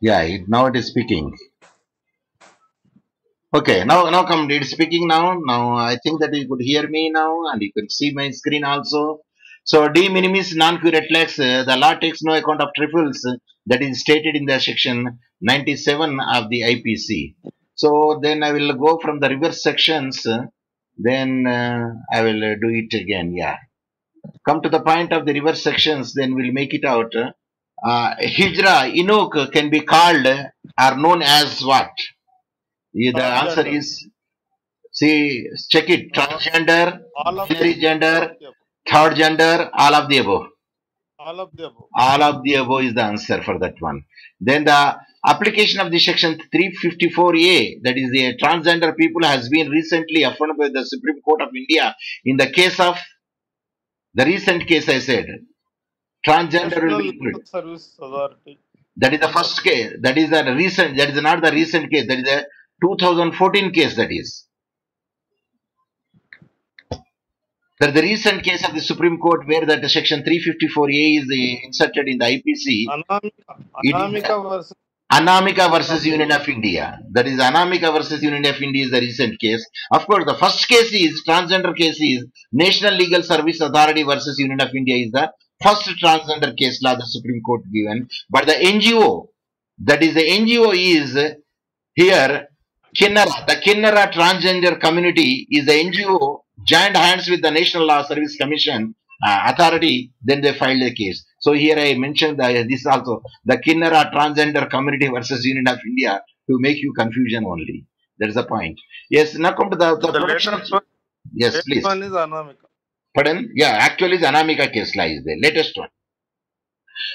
Yeah, now it is speaking. Okay, now come. It's speaking now. Now I think that you could hear me now, and you can see my screen also. So de minimis non-curate lex, the law takes no account of triples that is stated in the section 97 of the IPC. So then I will go from the reverse sections. Then I will do it again. Yeah. Come to the point of the reverse sections. Then we'll make it out. Hijra, Inuk can be called or known as what? Yeah, the answer Transgender. is, see, check it. All, Transgender, all of binary all of gender, the above. third gender, all of the above. All of the above. All of the above is the answer for that one. Then the application of the section 354A, that is the transgender people, has been recently affirmed by the Supreme Court of India in the case of the recent case I said. Transgender will National be Legal included. Service Authority. That is the first case. That is the recent. That is not the recent case. That is a 2014 case. That is. That the recent case of the Supreme Court where that section 354A is inserted in the IPC. Anamika, It is Anamika versus Anamika Union versus of Union India. of India. That is Anamika versus Union of India is the recent case. Of course, the first case is transgender case is National Legal Service Authority versus Union of India is the first transgender case law the Supreme Court given. But the NGO, that is the NGO is here Kinnara. The Kinnara transgender community is the NGO joined hands with the National Law Service Commission authority. Then they filed the case. So here I mentioned this also the Kinnara transgender community versus Union of India to make you confusion only. That is the point. Yes. Now come to the The production of. latest one, Yes, latest please. one is Anamika. Pardon? Yeah, actually, the Anamika case law is the latest one.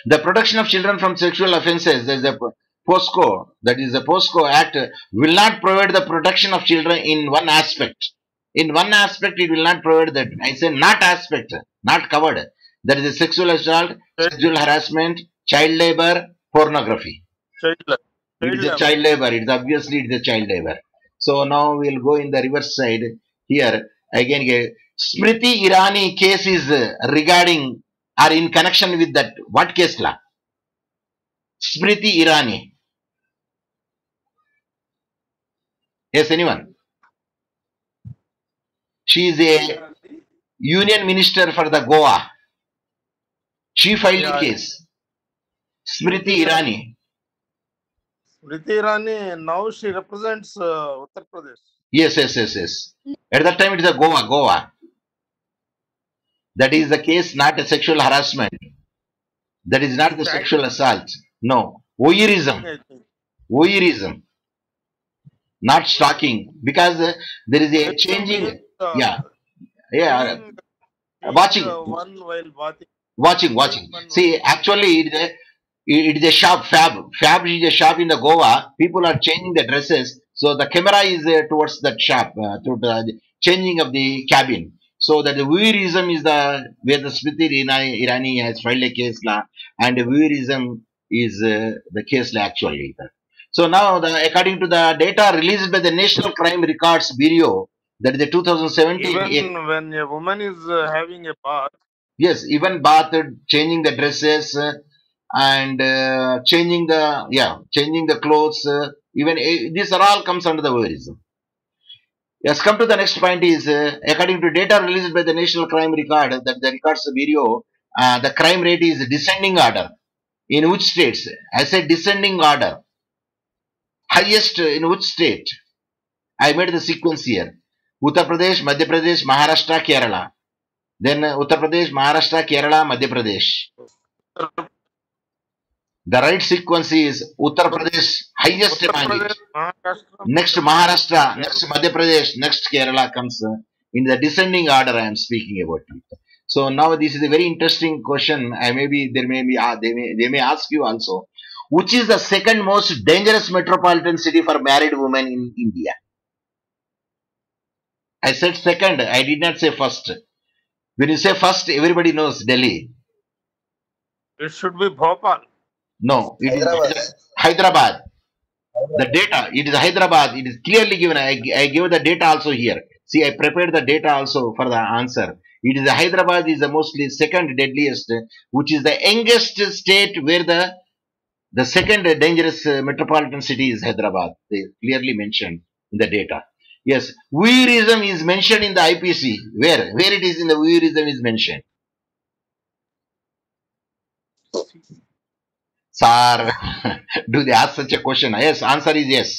The protection of children from sexual offences, there is a POSCO, that is the POSCO Act, will not provide the protection of children in one aspect. In one aspect, it will not provide that. I say not aspect, not covered. That is a sexual assault, Child, sexual harassment, child labor, pornography. child labor. It Child is a labor. child labor. It's obviously it's a child labor. So now we'll go in the reverse side here again. Smriti Irani case is regarding or in connection with that what case law? Smriti Irani. Yes, anyone? She is a union minister for the Goa. She filed a Yeah, case. Smriti Irani. Smriti Irani, now she represents Uttar Pradesh. Yes, yes, yes, yes. At that time it is a Goa, Goa. That is the case, not a sexual harassment. That is not the sexual assault. No. Voyeurism. I think. Voyeurism. Not stalking. Because there is a Tourism means changing. Yeah. Yeah. seeing, Watching. one while bathing. Watching. Seeing one See, actually, it is a shop, Fab. Fab is a shop in the Goa. People are changing the dresses. So the camera is towards that shop, to the changing of the cabin. So that the voyeurism is the where the Smriti Irani has filed a case law, and the voyeurism is the case law actually. So now, according to the data released by the National Crime Records Bureau, that is the 2017. Even when a woman is having a bath, Yes, even bath, changing the dresses, and changing the clothes. Even these are all comes under the voyeurism. Yes, come to the next point is according to data released by the National Crime Record, that the Records Bureau, the crime rate is descending order. In which states? I said descending order. Highest in which state? I made the sequence here. Uttar Pradesh, Madhya Pradesh, Maharashtra, Kerala. Then Uttar Pradesh, Maharashtra, Kerala, Madhya Pradesh. The right sequence is Uttar Pradesh, highest Uttar among it. Pradesh, Maharashtra, Next Madhya Pradesh, Maharashtra, Kerala. next Madhya Pradesh, next Kerala comes in the descending order I am speaking about it. So now this is a very interesting question. They may ask you also, which is the second most dangerous metropolitan city for married women in India? I said second. I did not say first. When you say first, everybody knows Delhi. It should be Bhopal. No, it Hyderabad. is Hyderabad. The data, it is Hyderabad. It is clearly given. I give the data also here. See, I prepared the data also for the answer. It is Hyderabad is the mostly second deadliest, which is the youngest state where the second dangerous metropolitan city is Hyderabad. They clearly mentioned in the data. Yes, voyeurism is mentioned in the IPC. Where it is in the voyeurism is mentioned. Sir, do they ask such a question? Yes, answer is yes.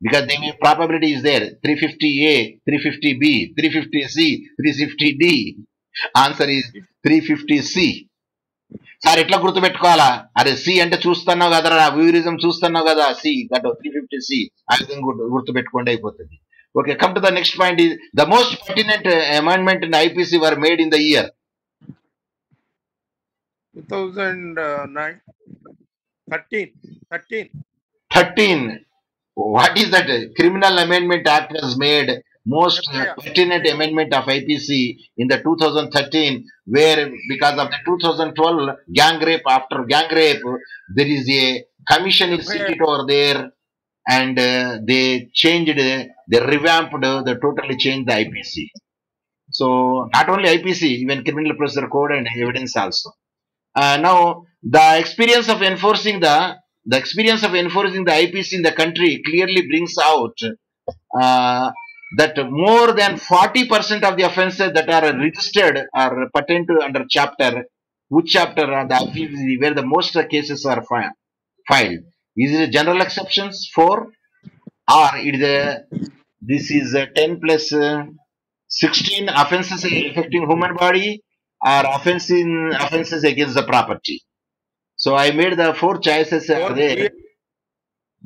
Because the probability is there. 350A, 350B, 350C, 350D. Answer is 350C. Sir ఎట్లా గుర్తుపెట్టుకోవాలా? అరే C అంటే చూస్తున్నావు కదరా, వ్యూరిజం చూస్తున్నావు కదా, see that 350C. ఆ విధంగా గుర్తుపెట్టుకోండి అయిపోతుంది. Okay, come to the next point. Is the most pertinent amendment in IPC were made in the year 2009, 13. 13. What is that? Criminal Amendment Act was made most pertinent amendment of IPC in the 2013, where because of the 2012 gang rape, after gang rape, there is a commission is seated over there, and they changed, they revamped, they totally changed the IPC. So not only IPC, even Criminal Procedure Code and evidence also. Now the experience of enforcing the IPC in the country clearly brings out that more than 40% of the offences that are registered are pertain to under chapter. Which chapter are the IPC where the most cases are filed? Is it general exceptions 4, or it is this is 10 plus 16 offences affecting human body, or offenses against the property? So I made the 4 choices are there.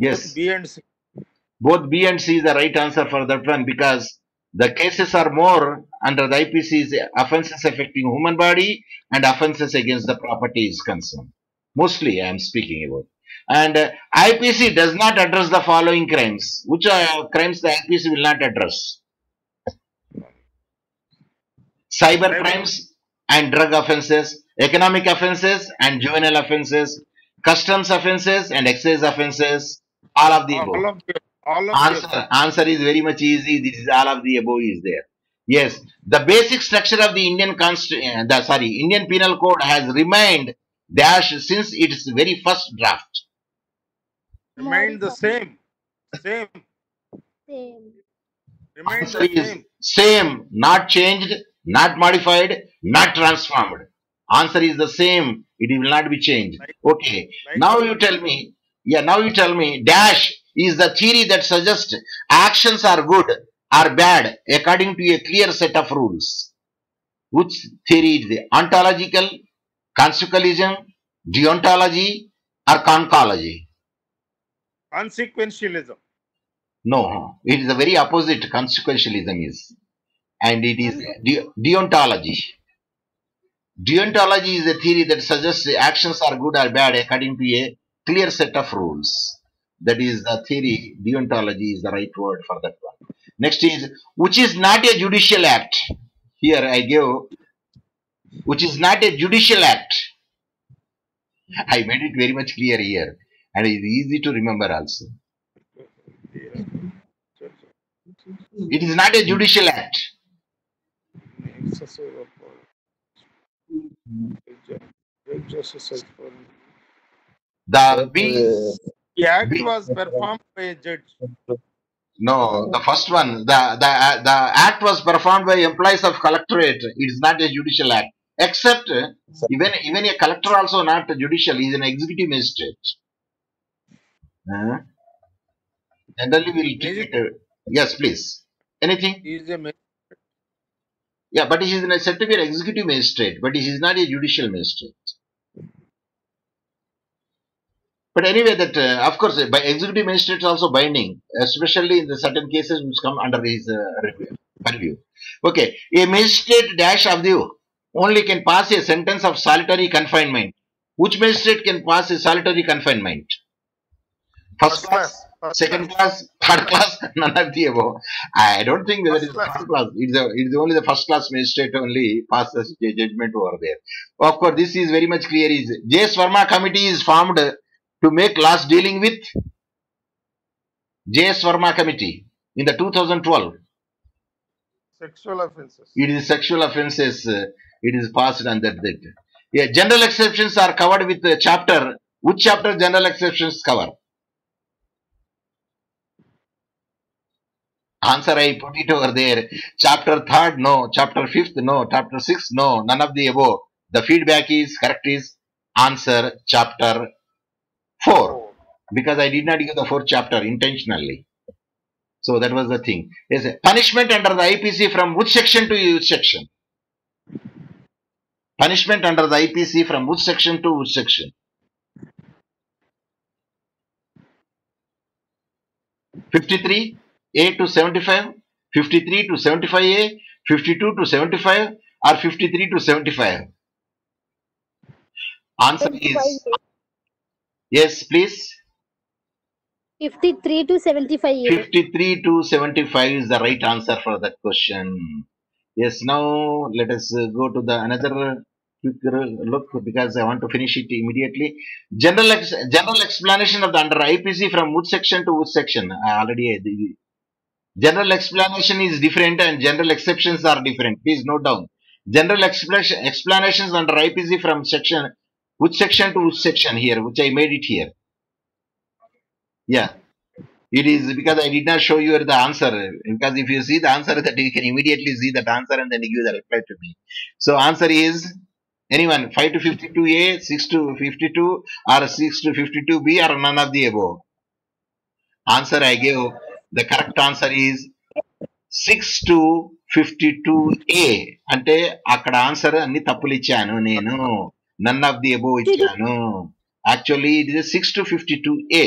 Yes, B and C. both B and C is the right answer for that one, because the cases are more under the IPC's offenses affecting human body and offenses against the property is concerned. Mostly I am speaking about. And IPC does not address the following crimes. Which crimes the IPC will not address? Cyber crimes and drug offenses, economic offenses and juvenile offenses, customs offenses and excise offenses, all of the above. Answer is very much easy. This is all of the above is there. Yes, the basic structure of the Indian Penal Code has remained dash since its very first draft. Remained the same. Remained Answer the is same. same, not changed, not modified, not transformed. Answer is the same. It will not be changed. Okay. Now you tell me. Yeah. Now you tell me. Dash is the theory that suggests actions are good or bad according to a clear set of rules. Which theory is it? Ontological, consequentialism, deontology, or conchology? Consequentialism. No, it is the very opposite. Consequentialism is, and it is deontology. Deontology is a theory that suggests actions are good or bad according to a clear set of rules. That is the theory. Deontology is the right word for that one. Next is, which is not a judicial act. Here I give, which is not a judicial act. I made it very much clear here, and it is easy to remember also. It is not a judicial act. The act was performed by a judge. No, the first one, the act was performed by employees of collectorate. It is not a judicial act. Except even a collector also not a judicial. He is an executive magistrate. Generally, we will take it. Yes, please. Anything? He is a magistrate. Yeah, but he is said to be an executive magistrate, but he is not a judicial magistrate. But anyway, that of course, by executive magistrate also binding, especially in the certain cases which come under his review. Okay, a magistrate dash of the only can pass a sentence of solitary confinement. Which magistrate can pass a solitary confinement? First class, second class, third class, none of the above. I don't think whether it is third class. It's only the first class magistrate only passes judgment over there. Of course, this is very much clear. Is J. Swarma committee is formed to make laws dealing with J. Swarma committee in the 2012. Sexual offenses. It is sexual offences. It is passed under that. Yeah, general exceptions are covered with the chapter. Which chapter general exceptions cover? Answer I put it over there. Chapter 3rd, no. Chapter 5th, no. Chapter 6th, no. None of the above. The feedback is correct is answer chapter 4. Because I did not give the 4th chapter intentionally. So that was the thing. Yes, punishment under the IPC from which section to which section? Punishment under the IPC from which section to which section? 53A to 75, 53 to 75A, 52 to 75, or 53 to 75? Answer is yes, please. 53 to 75. 53 to 75 is the right answer for that question. Yes, now let us go to the another quick look because I want to finish it immediately. General explanation of the under IPC from which section to which section? General explanation is different and general exceptions are different. Please note down. General explanations under IPC from section, which section to which section here, which I made it here. Yeah. It is because I did not show you the answer. Because if you see the answer, that you can immediately see that answer and then you give the reply to me. So answer is anyone 5 to 52A, 6 to 52, or 6 to 52B, or none of the above. Answer I gave. The correct answer is 6 to 52A. అంటే అక్కడ answer అన్ని తప్పులు ఇచ్చాను నేను. None of the above ఇచ్చాను. Actually it is 6 to 52A.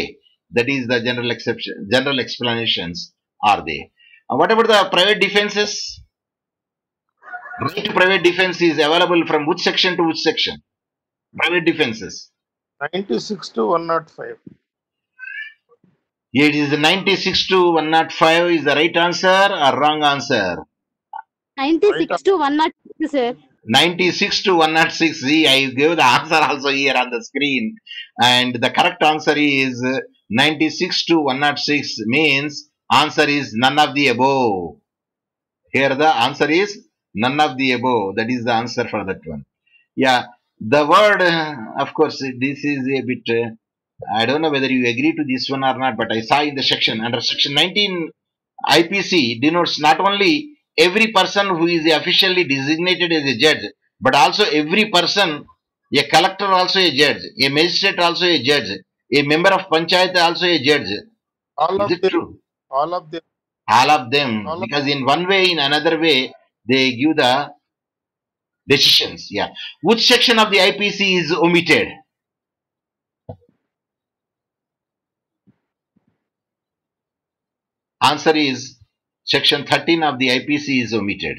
That is the general exception. General explanations are they. What about the private defenses? Right to private defense is available from which section to which section? Private defenses. 96 to 105. It is 96 to 105 is the right answer or wrong answer? 96 to 106, sir. 96 to 106. See, I gave the answer also here on the screen. And the correct answer is 96 to 106 means answer is none of the above. Here the answer is none of the above. That is the answer for that one. Yeah, the word, of course, this is a bit, I don't know whether you agree to this one or not, but I saw in the section, under section 19 IPC denotes not only every person who is officially designated as a judge, but also every person, a collector also a judge, a magistrate also a judge, a member of panchayat also a judge. All Is of it them. true? All of them. All of them, All of because in one way, in another way, they give the decisions. Yeah. Which section of the IPC is omitted? Answer is section 13 of the IPC is omitted.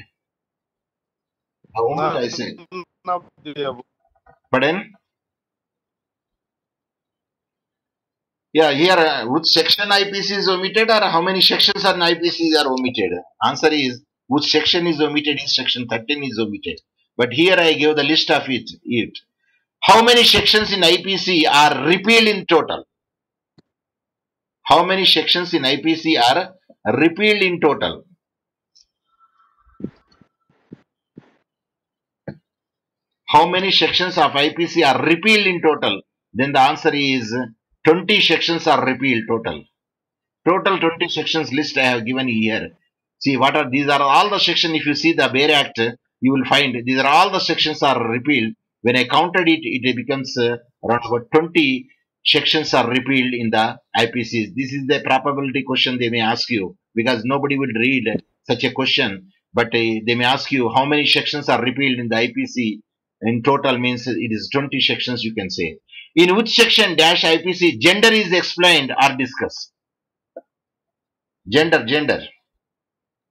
Omit, I said. None of the above. Pardon? Yeah, here which section IPC is omitted or how many sections on IPC are omitted? Answer is which section is omitted is section 13 is omitted. But here I gave the list of it. How many sections in IPC are repealed in total? How many sections in IPC are repealed in total? How many sections of IPC are repealed in total? Then the answer is 20 sections are repealed total. Total 20 sections list I have given here. See what are these are all the sections. If you see the Bare Act, you will find these are all the sections are repealed. When I counted it, it becomes around about 20 sections are repealed in the IPCs. This is the probability question they may ask you because nobody will read such a question. But they may ask you how many sections are repealed in the IPC. In total means it is 20 sections you can say. In which section dash IPC gender is explained or discussed? Gender.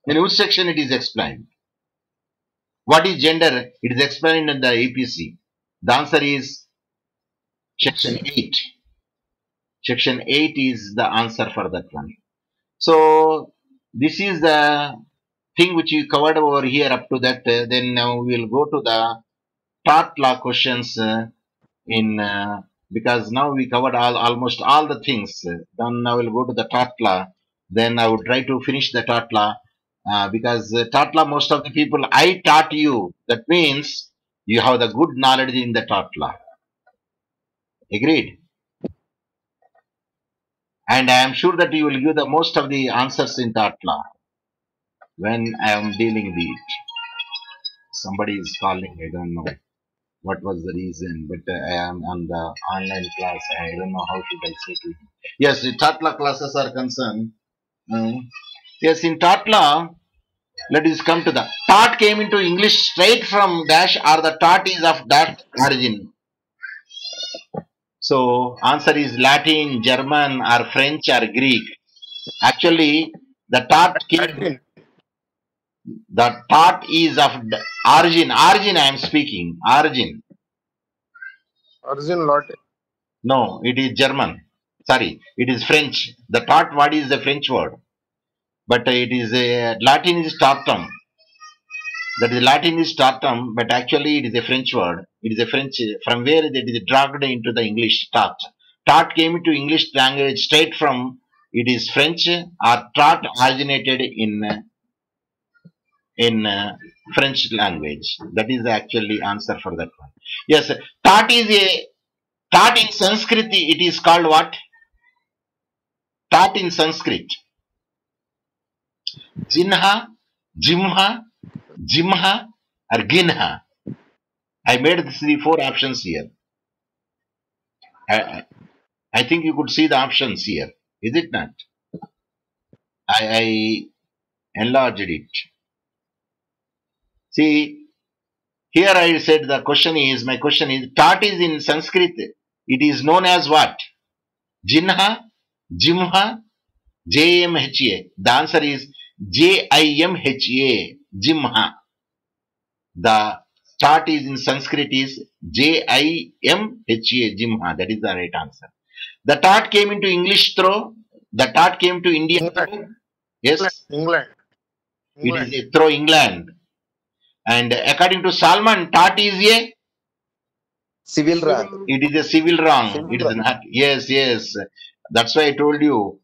In which section it is explained? What is gender? It is explained in the IPC. The answer is section 8. Section 8 is the answer for that one. So this is the thing which we covered over here up to that. Then now we will go to the tort law questions because now we covered almost all the things. Then now we'll go to the tort law. Then I would try to finish the tort law because taught law, most of the people, I taught you. That means you have the good knowledge in the taught law. Agreed? And I am sure that you will give the most of the answers in taught law when I am dealing with it. Somebody is calling, I don't know what was the reason, but I am on the online class. I don't know how should I say to him. Yes, the taught law classes are concerned. Yes, in taught law, let us come to the taught came into English straight from dash or the taught is of that origin. So answer is Latin, German or French or Greek. Actually, the taught came, the taught is of origin. Origin I am speaking. Origin. Origin Latin. No, it is German. Sorry, it is French. The taught word is the French word. But it is Latin is tautum. That is Latin is tautum, but actually it is a French word. It is a French, from where it is dragged into the English taught. Taught came into English language straight from, it is French, or taught originated in French language. That is the actually answer for that one. Yes, taught is a, taught in Sanskrit, it is called what? Taught in Sanskrit. Jinha, Jimha, Jimha or Ginha. I made the 4 options here. I think you could see the options here. Is it not? I enlarged it. See, here I said the question is, my question is, taught is in Sanskrit. It is known as what? Jinha, Jimha, Jimha. The answer is Jimha. Jimha. The taught is in Sanskrit is Jimha. Jimha. That is the right answer. The taught came into English through. The taught came to India through. Yes. England. It is through England. And according to Salman, taught is a Civil rank. it is a civil wrong. Civil It is rank. not. Yes, yes. That's why I told you.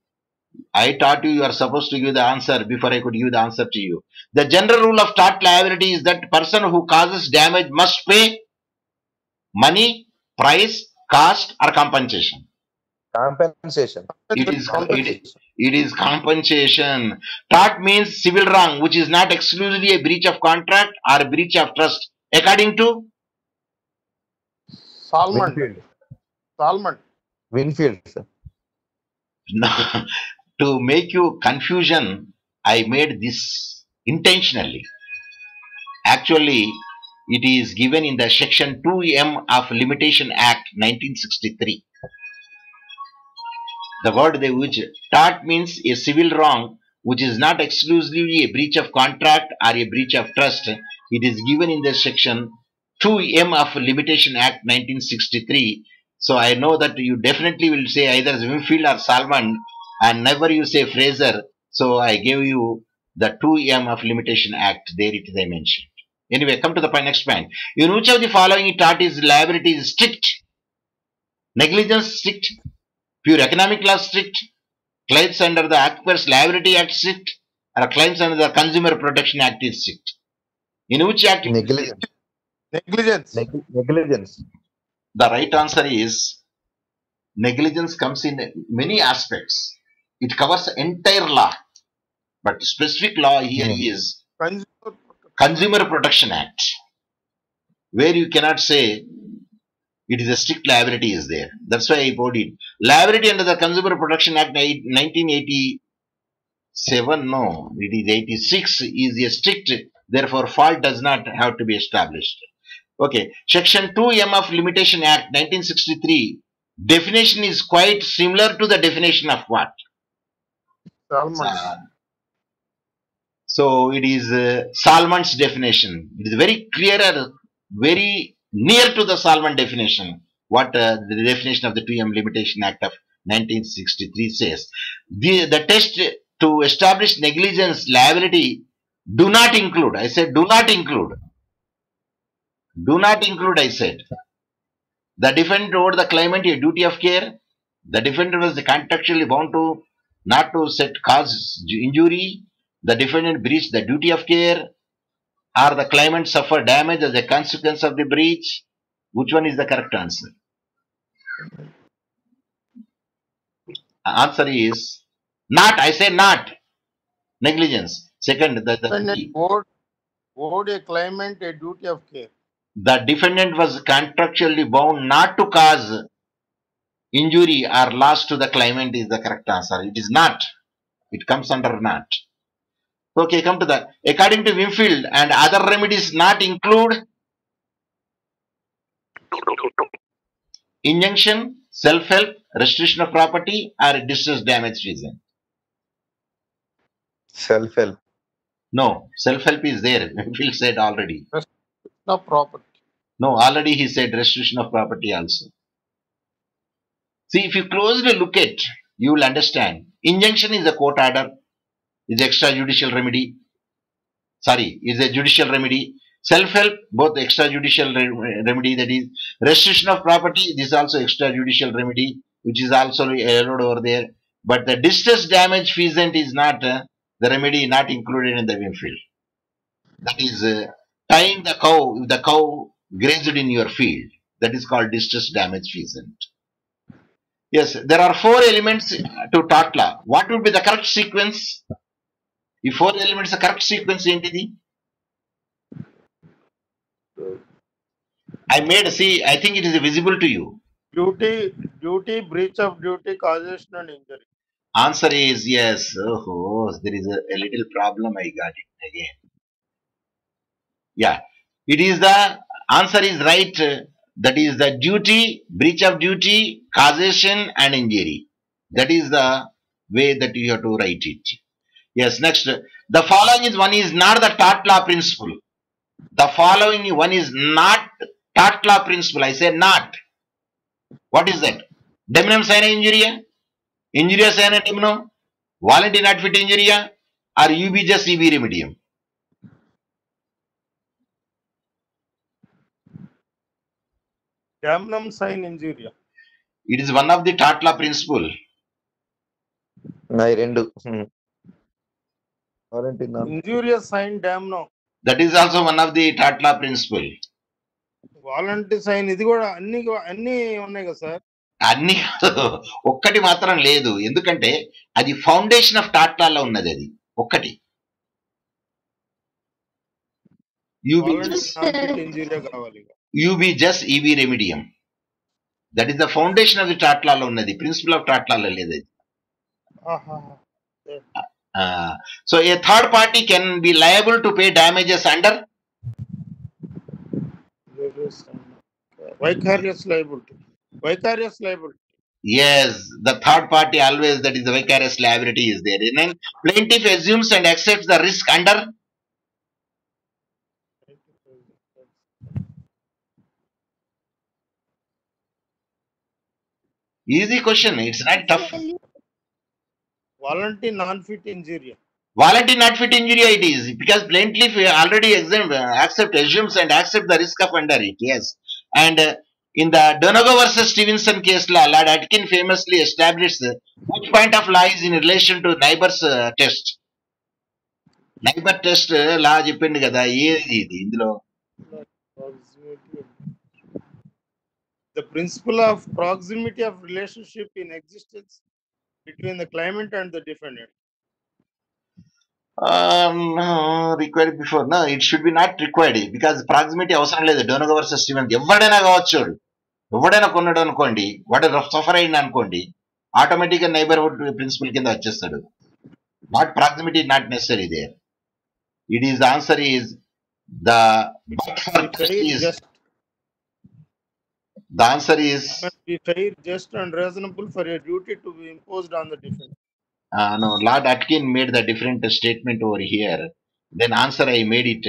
I taught you are supposed to give the answer before I could give the answer to you. The general rule of tort liability is that person who causes damage must pay money, price, cost or compensation. Compensation. It is compensation. Tort means civil wrong which is not exclusively a breach of contract or a breach of trust. According to Salmon. Winfield. Salmon. Winfield. Sir. No, to make you confusion, I made this intentionally. Actually, it is given in the section 2M of Limitation Act 1963. The word they which tort means a civil wrong which is not exclusively a breach of contract or a breach of trust. It is given in the section 2M of Limitation Act 1963. So I know that you definitely will say either Winfield or Salmon and never you say Fraser. So I gave you the 2M of Limitation Act. There it is I mentioned. Anyway, come to the next point. In which of the following tort is liability is strict? Negligence strict? Pure economic law strict? Claims under the Actors Liability Act strict? Or claims under the Consumer Protection Act is strict? In which act? Negligence. Negligence. Negligence. The right answer is negligence comes in many aspects. It covers entire law. But specific law here is Consumer Protection Act, where you cannot say it is a strict liability is there. That's why I put it. Liability under the Consumer Protection Act 1987, no, it is 86 is a strict, therefore fault does not have to be established. Okay, Section 2M of Limitation Act 1963, definition is quite similar to the definition of what? Salmon. So it is Salmon's definition. It is very clearer, very near to the Salmon definition. What the definition of the 2M Limitation Act of 1963 says. The test to establish negligence liability do not include. I said do not include. Do not include, I said. The defendant owed the claimant a duty of care. The defendant was contractually bound to not to cause injury. The defendant breached the duty of care, or the claimant suffered damage as a consequence of the breach. Which one is the correct answer? Answer is not. I say not. Negligence. Second, Defendant owed a claimant a duty of care. the defendant was contractually bound not to cause injury or loss to the claimant is the correct answer. It is not. It comes under not. Okay, come to that. According to Winfield, and other remedies not include injunction, self-help, restriction of property, or distress damage reason. Self-help. No, self-help is there. Winfield said already. No property. No, already he said restriction of property also. See, if you closely look at, you will understand. Injunction is a court order, is extrajudicial remedy. Sorry, is a judicial remedy. Self-help, both extrajudicial remedy, that is restriction of property, this is also extrajudicial remedy, which is also allowed over there. But the distress damage feasant is not the remedy not included in the Winfield. That is tying the cow, if the cow grazed in your field, that is called distress damage feasant. Yes, there are 4 elements to tort law. What would be the correct sequence? If 4 elements, the correct sequence ఏంటిది? I made, see, I think it is visible to you. Duty, breach of duty, causation and injury. Answer is yes. Oh, there is a little problem. I got it again. Yeah, it is the answer is right. That is the duty, breach of duty, causation and injury. That is the way that you have to write it. Yes, next. The following is one is not the tort law principle. The following one is not tort law principle. I say not. What is that? Deminum sine injuria? Injuria sine deminum? Voluntary not fit injuria? Or UB just EB remedium? Damnum sine injuria. It is one of the tort law principle. I rendu. Warranty not. Injurious sine damnum. That is also one of the tort law principle. వాలంటీ సైన్ ఇది కూడా అన్ని ఉన్నాయి కదా sir. అన్ని ఒక్కటి మాత్రం లేదు, ఎందుకంటే అది ఫౌండేషన్ ఆఫ్ టాట్ లాలో ఉన్నది. అది ఒక్కటి యూబీ జస్ట్ ఈబీ రెమిడియం. That is the foundation of the టాట్ లాలో ఉన్నది, ప్రిన్సిపల్ ఆఫ్ టాట్ లాలో లేదు అది. So a third party can be liable to pay damages under vicarious liability. Vicarious liability. Yes, the third party always, that is the vicarious liability is there. And then plaintiff assumes and accepts the risk under easy question. It's not tough. Voluntary non-fit injury. Voluntary not fit injury it is, because plaintiff already accept, assumes and accept the risk of under it. Yes, and in the Donegal versus Stevenson case law, Lord Atkin famously established which point of law is in relation to neighbors test. Neighbor test law చెప్పింది కదా, ఏది ఇది ఇందులో? The principle of proximity of relationship in existence between the claimant and the defendant. Required before. No, it should be not required, because proximity అవసరం లేదు. Donegal versus Stevenson ఎవడైనా కావచ్చు, ఎవడైనా కొన్నాడు అనుకోండి, వాడు సఫర్ అయింది అనుకోండి, ఆటోమేటిక్ గా నైబర్హుడ్ ప్రిన్సిపల్ కింద వచ్చేస్తాడు. Not proximity not necessary there. It is answer is the answer is be fair, just and reasonable for a duty to be imposed on the defendant. No, Lord Atkin made the different statement over here. Then answer I made it.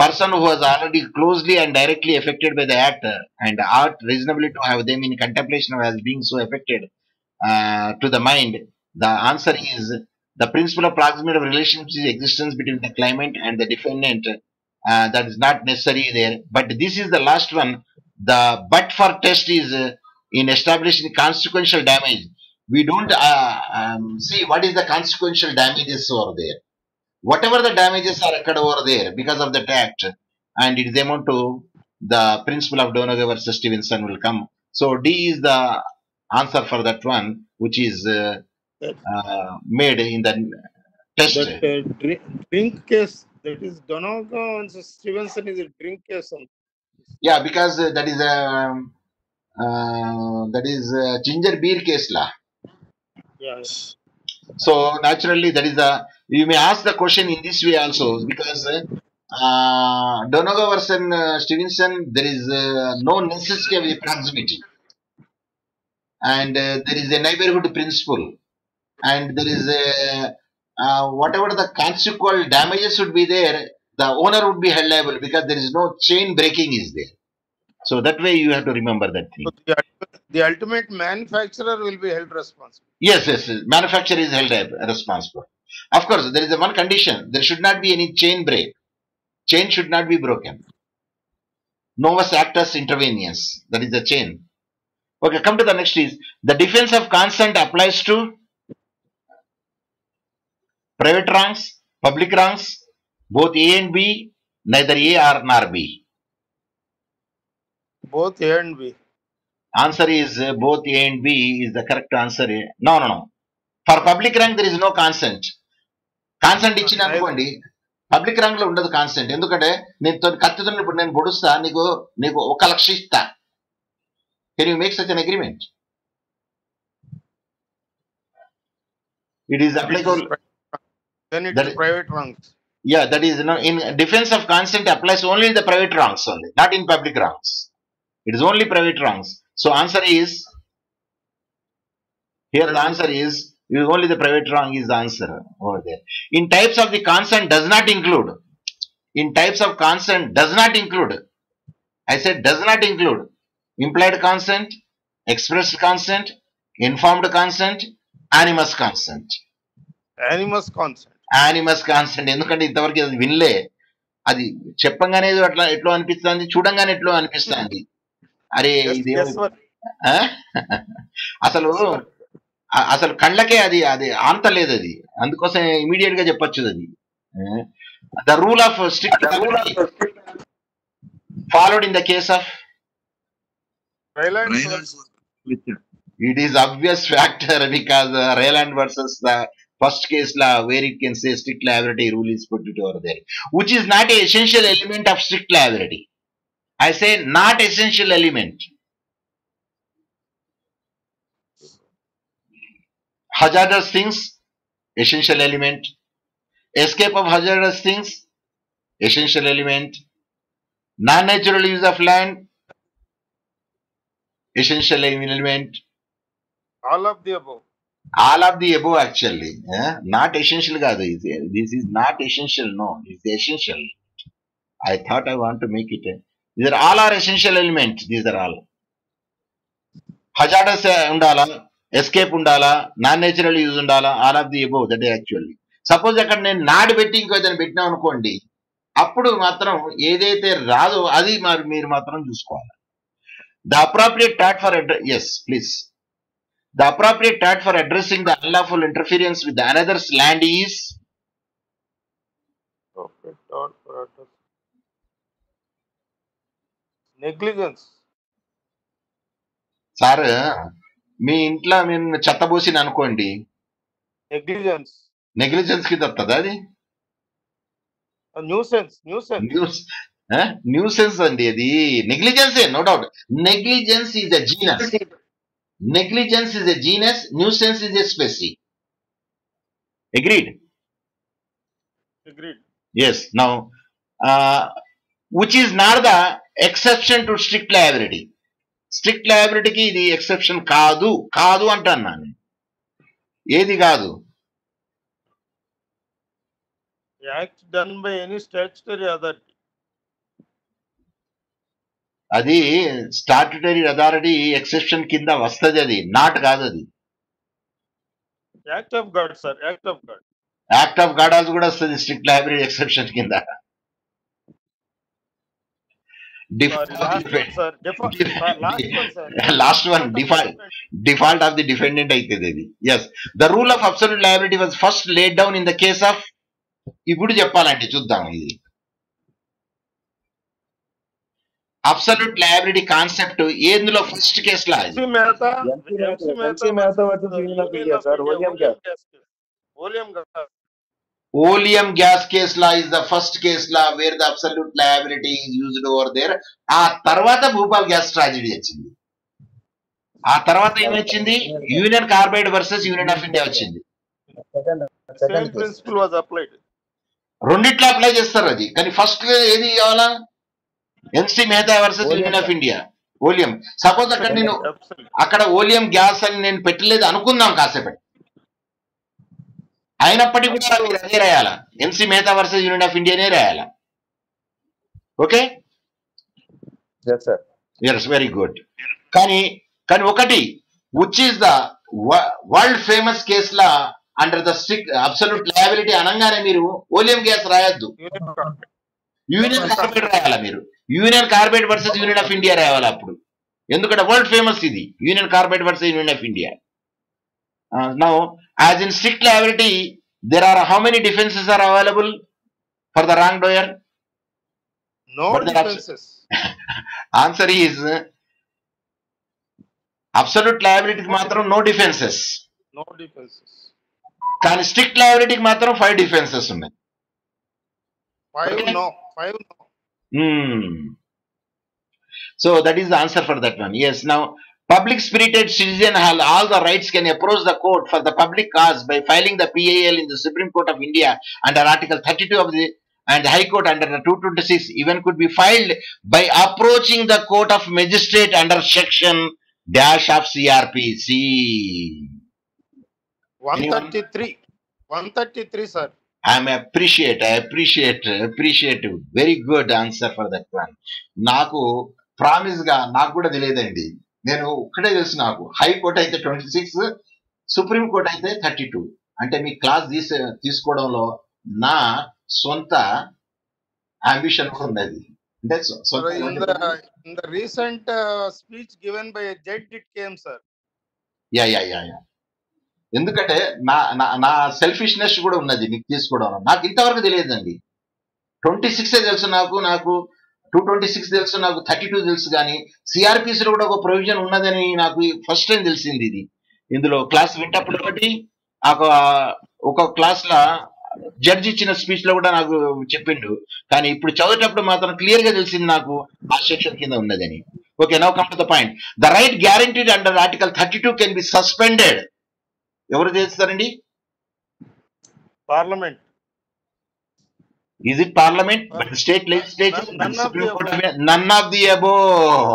Person who was already closely and directly affected by the act and ought reasonably to have them in contemplation as being so affected to the mind. The answer is the principle of proximity of relationship existence between the claimant and the defendant. That is not necessary there. But this is the last one. The but for test is in establishing consequential damage. We don't see what is the consequential damages over there. whatever the damages are occurred over there because of that act, and it is amount to the principle of Donegal versus Stevenson will come. So D is the answer for that one, which is That, made in the test. that drink case, that is Donegal and Stevenson is a drink case. Yeah, because that is ginger beer case law. Yeah. So naturally, that is the you may ask the question in this way also because Donegal versus Stevenson, there is no necessity of the proximity, and there is a neighborhood principle, and there is a whatever the consequent damages would be there, the owner would be held liable because there is no chain breaking is there. So that way you have to remember that thing. So the ultimate manufacturer will be held responsible. Yes, manufacturer is held responsible. Of course, there is a one condition: there should not be any chain break. Chain should not be broken. Novus actus interveniens. That is the chain. Okay, come to the next is the defense of consent applies to private wrongs, public wrongs, both A and B, neither A or nor B. Both A and B. Answer is both A and B is the correct answer. No. For public rank there is no consent. Consent ఇచ్చిన అనుకోండి public రంగ్ లో ఉండదు consent. ఎందుకంటే నేను కత్తితో ఇప్పుడు నేను పొడుస్తా, నీకు 1,00,000 ఇస్తా. Can you make such an agreement? It is applicable. Then it is private wrongs. Yeah, that is in defense of consent applies only in the private wrongs only, not in public wrongs. It is only private wrongs. So answer is here. The answer is only the private wrong is the answer over there. In types of the consent does not include. In types of consent does not include. I said does not include implied consent, expressed consent, informed consent, animus consent. Animus consent. Animus consent. ఎందుకంటే ఇంతవరకు అది వినలే. అది చెప్పంగానే అట్లా ఎట్లో అనిపిస్తుంది, చూడంగానే ఎట్లో అనిపిస్తుంది. అరే ఇది అసలు కళ్ళకే అది ఆంతలేదు, అది అందుకోసం ఇమీడియట్ గా చెప్పొచ్చు. అది the rule of strict followed in the case of it is obvious factor because Rayland versus the first case law where it can say strict liability rule is put it over there, which is not an essential element of strict liability. I say not essential element. Hazardous things, essential element. Escape of hazardous things, essential element. Non-natural use of land, essential element. All of the above. All of the above actually. Not essential kaadu. This is not essential. No, it's essential. I thought I want to make it. These are all are essential elements. These are all. Hazardous undala, escape undala, non-natural use undala, all of the above. That is actually. Suppose అక్కడ నేను నాడు పెట్టి ఇంకో ఏదైనా పెట్టినా అనుకోండి, అప్పుడు మాత్రం ఏదైతే రాదో అది మీరు మాత్రం చూసుకోవాలి. The appropriate tort for yes, please. The appropriate tort for addressing the unlawful interference with another's land is negligence. Sir మీ ఇంట్లో మేము చెత్తబోసిన అనుకోండి, నెగ్లిజెన్స్ కింద వస్తుందా అది? న్యూసెన్స్ అండి అది. నెగ్లిజెన్సే, no doubt. Negligence is a genus. Negligence is a genus, nuisance is a species. Agreed? Yes. Now, which is not the exception to strict liability. Strict liability ki the exception kaadu antannu nanu. Edi kaadu? Act done by any statutory authority. అది statutory authority exception కింద వస్తుంది, అది not కాదు. అది act of God sir. Act of God కూడా వస్తుంది strict liability exception కింద. Last one default of the defendant అవుతుంది అది. Yes, the rule of absolute liability was first laid down in the case of ఇప్పుడు చెప్పాలంటే చూద్దాం ఇది అబ్సల్యూట్ లయబిలిటీ కాన్సెప్ట్ ఏందులో ఫస్ట్ కేసులా MC Mehta, MC MC Mehta Mehta versus versus Union of Union India, of sir. India, Oleum Oleum gas. gas. Oleum gas. Oleum gas case law is the first case law where the absolute liability is used over there. ఆ తర్వాత Bhupal gas tragedy వచ్చింది. ఆ తర్వాత ఏమొచ్చింది? Union Carbide versus Union of India వచ్చింది. Same principle was applied. రెండిట్లో apply చేస్తారు అది. కానీ ఫస్ట్ ఏది కావాలా? NC Mehta versus Union of India. Oleum. Suppose అక్కడ నేను అక్కడ ఓలియం గ్యాస్ అని నేను పెట్టలేదు అనుకుందాం కాసేపు. అయినప్పటికీ కూడా మీరు అదే రాయాలా, NC Mehta versus Union of ఇండియానే రాయాలా. Okay, yes, very good. కానీ ఒకటి which is the world famous case law under the strict absolute liability అనగానే మీరు ఓలియం గ్యాస్ రాయొద్దు, యూనియన్ కార్బైడ్ రాయాలా. మీరు Union Carbide versus Union of India రాయాలి అప్పుడు, ఎందుకంటే వరల్డ్ ఫేమస్ ఇది Union Carbide versus Union of India. Now, as in strict liability, there are how many defenses are available for the wrongdoer? No defenses. Answer is absolute liability కి మాత్రం no defenses. No defenses. కానీ strict liability కి మాత్రం 5 defenses ఉన్నాయి. 5 Okay. no. 5 no. So that is the answer for that one. Yes. Now, public spirited citizen have all the rights can approach the court for the public cause by filing the PAL in the Supreme Court of India under Article 32 of the and the High Court under the 226 even could be filed by approaching the court of magistrate under section dash of CRPC. 133. 133, sir. I appreciate very good answer for that one. నాకు promise గా నాకు కూడా తెలియదండి. నేను ఒక్కటే తెలుసు, నాకు high court అయితే 26, సుప్రీం కోర్ట్ అయితే 32. అంటే మీ క్లాస్ తీసుకోవడంలో నా సొంత అంబిషన్ కూడా ఉన్నది. అంటే In the recent speech given by a judge, it came, sir. Yeah. ఎందుకంటే నా సెల్ఫిష్నెస్ కూడా ఉన్నది మీకు తీసుకోవడం. నాకు ఇంతవరకు తెలియదండి. 26 తెలుసు నాకు 226 తెలుసు, నాకు 32 తెలుసు. కానీ సిఆర్పిసిలో కూడా ఒక ప్రొవిజన్ ఉన్నదని నాకు ఫస్ట్ టైం తెలిసింది. ఇది ఇందులో క్లాస్ వింటప్పుడు ఒకటి ఒక క్లాస్ లా జడ్జి ఇచ్చిన స్పీచ్ లో కూడా నాకు చెప్పిండు. కానీ ఇప్పుడు చదివేటప్పుడు మాత్రం క్లియర్ గా తెలిసింది నాకు ఆ సెక్షన్ కింద ఉన్నదని. Okay, now come to the point. The right guaranteed under article 32 can be suspended. ఎవరు చేస్తారండి? Parliament. Is it Parliament? But the state legislature, Supreme Court of India, none of the above.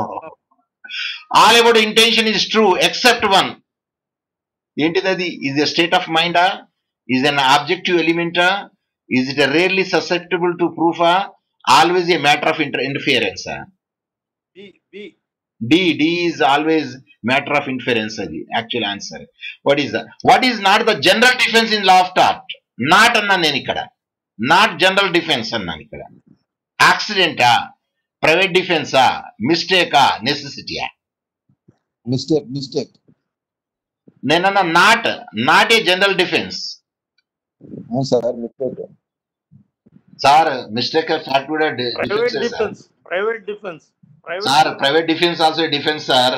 All about intention is true except one. ఏంటిది? Is a state of mind? Is an objective element? Is it a rarely susceptible to proof? Always a matter of interference. D is always matter of inference. The actual answer. What is not the general defense in law of tort? Not అన్నా నేను ఇక్కడ, not general defence అన్నాను ఇక్కడ. యాక్సిడెంటా, private డిఫెన్సా, మిస్టేకా, నెసెసిటీయా? Mistake. నేనన్నా not a general defence. Sir mistake fact కూడా sir. Private defence also defence sir.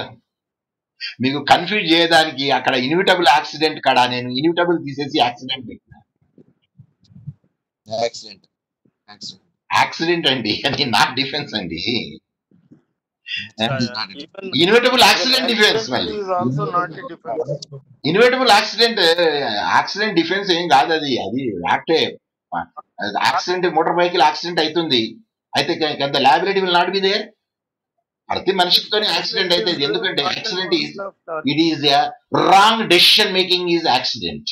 మీకు కన్ఫ్యూజ్ చేయడానికి అక్కడ ఇన్విటబుల్ యాక్సిడెంట్ కాడ నేను ఇన్విటబుల్ తీసేసి యాక్సిడెంట్ పెట్టినా. యాక్సిడెంట్ అండి, అది నాట్ డిఫెన్స్ అండి. Inevitable accident defence. మళ్ళీ ఇన్విటబుల్ యాక్సిడెంట్ డిఫెన్స్ ఏం కాదు. అది యాక్టే. యాక్సిడెంట్, మోటార్ వెహికల్ యాక్సిడెంట్ అవుతుంది అయితే the liability will not be there. ప్రతి మనిషితోనే యాక్సిడెంట్ అయితే, ఎందుకంటే accident it is a wrong decision making is accident.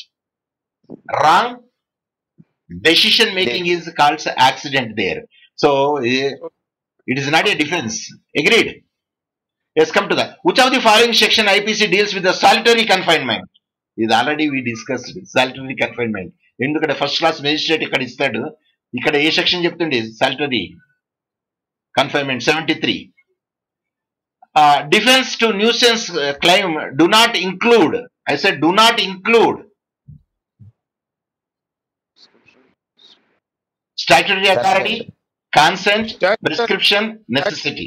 Wrong decision making is called accident there. So it is not a difference. Agreed? Let's come to that. Which of the following section IPC deals with the solitary confinement? This already we discussed solitary confinement. ఎందుకంటే first class magistrate ఇక్కడ ఇస్తాడు, ఇక్కడ ఏ section చెప్తుండే? solitary confinement 73. Defense to nuisance claim do not include. I said do not include. Statutory authority, consent, Statutory prescription, necessity.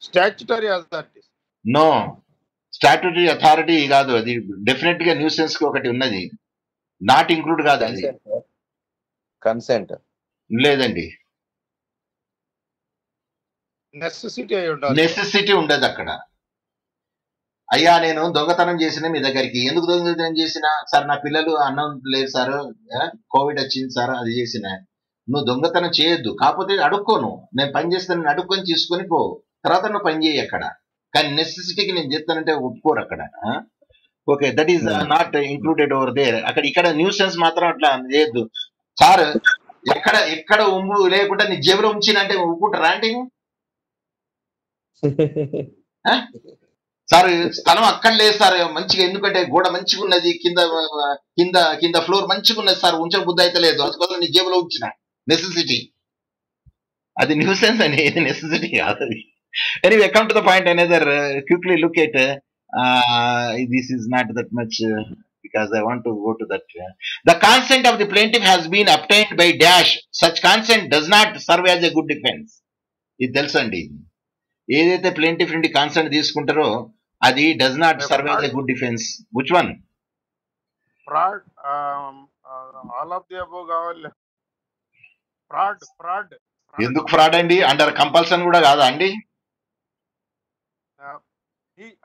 statutory authorities. No, statutory authority కాదు, అది definite గా nuisance కి ఒకటి ఉన్నది, నాట్ ఇంక్లూడ్ కాదు అది. కన్సెంట్ లేదండి, Necessity అయి ఉండాలి. నెసెసిటీ ఉండదు అక్కడ. అయ్యా నేను దొంగతనం చేసిన మీ దగ్గరికి, ఎందుకు దొంగతనం చేసిన సార్, నా పిల్లలు అన్నం లేదు సార్, కోవిడ్ వచ్చింది సార్, అది చేసిన. నువ్వు దొంగతనం చేయొద్దు, కాకపోతే అడుక్కోను, నేను పని చేస్తాను అడుక్కొని తీసుకొని పో, తర్వాత నువ్వు పని చేయి అక్కడ. కానీ నెసెసిటీకి నేను చేస్తానంటే ఒప్పుకోరు అక్కడ. Okay, that is not included over there. అక్కడ ఇక్కడ న్యూసెన్స్ మాత్రం అట్లా చేయొద్దు సార్. ఎక్కడ ఎక్కడ ఉమ్ము లేకుండా నీ జేబులో ఉంచినంటే ఒప్పుకుంటారా అంటే సార్, స్థలం అక్కడ లేదు సార్ మంచిగా, ఎందుకంటే గోడ మంచిగా ఉన్నది, కింద కింద కింద ఫ్లోర్ మంచిగా ఉన్నది సార్, ఉంచడం బుద్ధి అయితే లేదు, అందుకోసం నీ జేబులో ఉంచిన. నెసెసిటీ అది న్యూసెన్స్ అని, నెసెసిటీ కాదు అది. Anyway, come to the point another quickly look at this is not that much because I want to go to that. The consent of the plaintiff has been obtained by dash. Such consent does not serve as a good defense. ఇది తెలుసండి, ఏదైతే plaintiff నుండి consent తీసుకుంటారో అది does not serve as a good defence. Which one? Fraud, all of the above కావాలి. Fraud. ఎందుకు fraud అండి? Under compulsion కూడా కాదా అండి?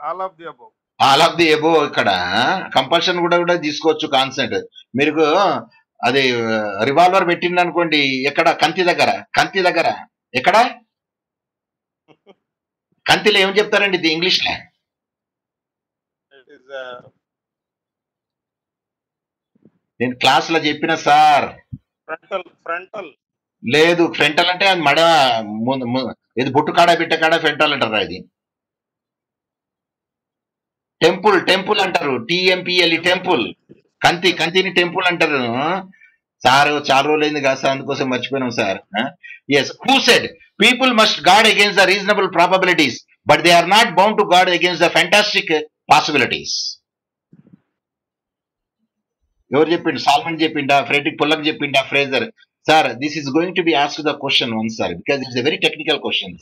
All of the above. All of the above. ఇక్కడ కంపల్షన్ కూడా తీసుకోవచ్చు కాన్సెంట్. మీరు అది రివాల్వర్ పెట్టింది అనుకోండి, ఎక్కడ? కంతి దగ్గర ఎక్కడ? కంతిలో ఏం చెప్తారండి ఇది ఇంగ్లీష్ లో? It is నేను క్లాస్ లో చెప్పిన సార్. frontal. లేదు, ఫ్రంటల్ అంటే అది మడ ఇది బొట్టు కాడ బిట్ట కాడ ఫ్రంటల్ అంటారు. అది టెంపుల్ అంటారు, TMPLE టెంపుల్. కంతిని టెంపుల్ అంటారు సార్. చాలా రోజులైంది కాదు సార్, అందుకోసం మర్చిపోయినాం sir. Yes, who said people must guard against the reasonable probabilities but they are not bound to guard against the fantastic possibilities. ఎవరు చెప్పిండు? సాల్మన్ చెప్పిండా? ఫ్రెడరిక్ పొల్లక్ చెప్పిండా? Fraser? Sir, this is going to be asked the question one sir, because it's a very technical question.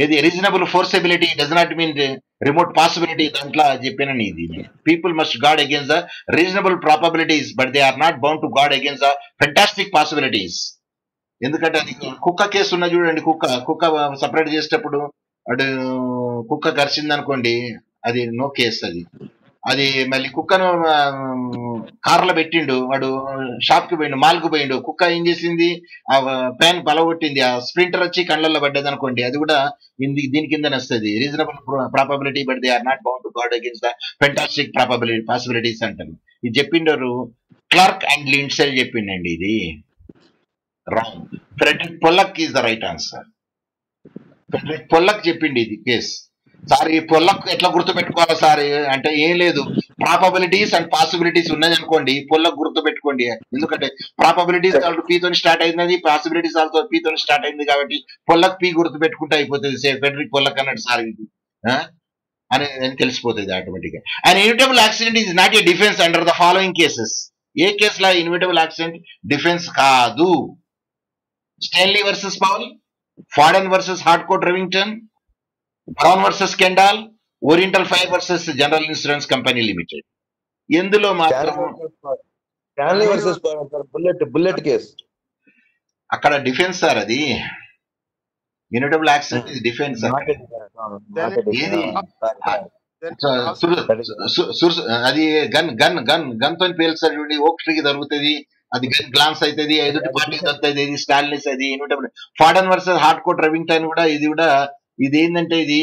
ఏది reasonable foreseeability does not mean remote possibility, దాంట్లో చెప్పానని. ఇది people must guard against the reasonable probabilities but they are not bound to guard against the fantastic possibilities. ఎందుకంటే అది కుక్క case ఉన్న చూడండి, కుక్క సపరేట్ చేసేటప్పుడు అటు కుక్క కరిచింది అనుకోండి, అది నో కేసు. అది మళ్ళీ కుక్కను కార్లో పెట్టిండు, వాడు షాప్ కి పోయిండు, మాల్ కు పోయిండు, కుక్క ఏం చేసింది? ఆ ప్యాన్ పలగొట్టింది, ఆ స్ప్రింటర్ వచ్చి కళ్ళల్లో పడ్డది అనుకోండి, అది కూడా దీని కింద వస్తుంది. Reasonable probability but they are not bound to guard against the fantastic possibilities అంటారు. ఇది చెప్పిండారు క్లార్క్ అండ్ లిండ్సే చెప్పిండండి. ఇది wrong. Frederick Pollock is the right answer. Frederick Pollock చెప్పిండి ఇది కేసు. సార్, ఈ పొల్లక్ ఎట్లా గుర్తుపెట్టుకోవాలి సార్ అంటే, ఏం లేదు, ప్రాబబిలిటీస్ అండ్ పాసిబిలిటీస్ ఉన్నది అనుకోండి, పొల్లక్ గుర్తుపెట్టుకోండి. ఎందుకంటే ప్రాబబిలిటీస్ పీతో స్టార్ట్ అయినది, పాసిబిలిటీస్ ఆల్సో పీతో స్టార్ట్ అయింది, కాబట్టి పొల్లక్ పీ గుర్తుపెట్టుకుంటే అయిపోతుంది. ఫ్రెడరిక్ పొల్లక్ అన్నాడు సార్ ఇది అని తెలిసిపోతుంది ఆటోమేటిక్ గా. And inevitable accident is not a defence under the following cases. ఏ కేసులో ఇన్విటబుల్ యాక్సిడెంట్ డిఫెన్స్ కాదు? Stanley versus Powell, Fardon versus Harcourt Rivington, Brown versus Kendall, Oriental Fire versus General Insurance Company Limited. ఎందులో మాత్రం bullet case అక్కడ defence sir, అది inevitable accident ఇది defence. అది gun తో పేల్స్తారు చూడండి, ఓక్ట్రీకి దొరుకుతుంది, అది గన్ గ్లాన్స్ అవుతుంది, ఎదుటి పార్టీకి దొరుకుతుంది, ఇది స్టాలినిస్. అది ఇన్విటబుల్. ఫాడన్ వర్సెస్ హార్డ్కోట్ రెవింగ్టన్ కూడా ఇది ఏంటంటే ఇది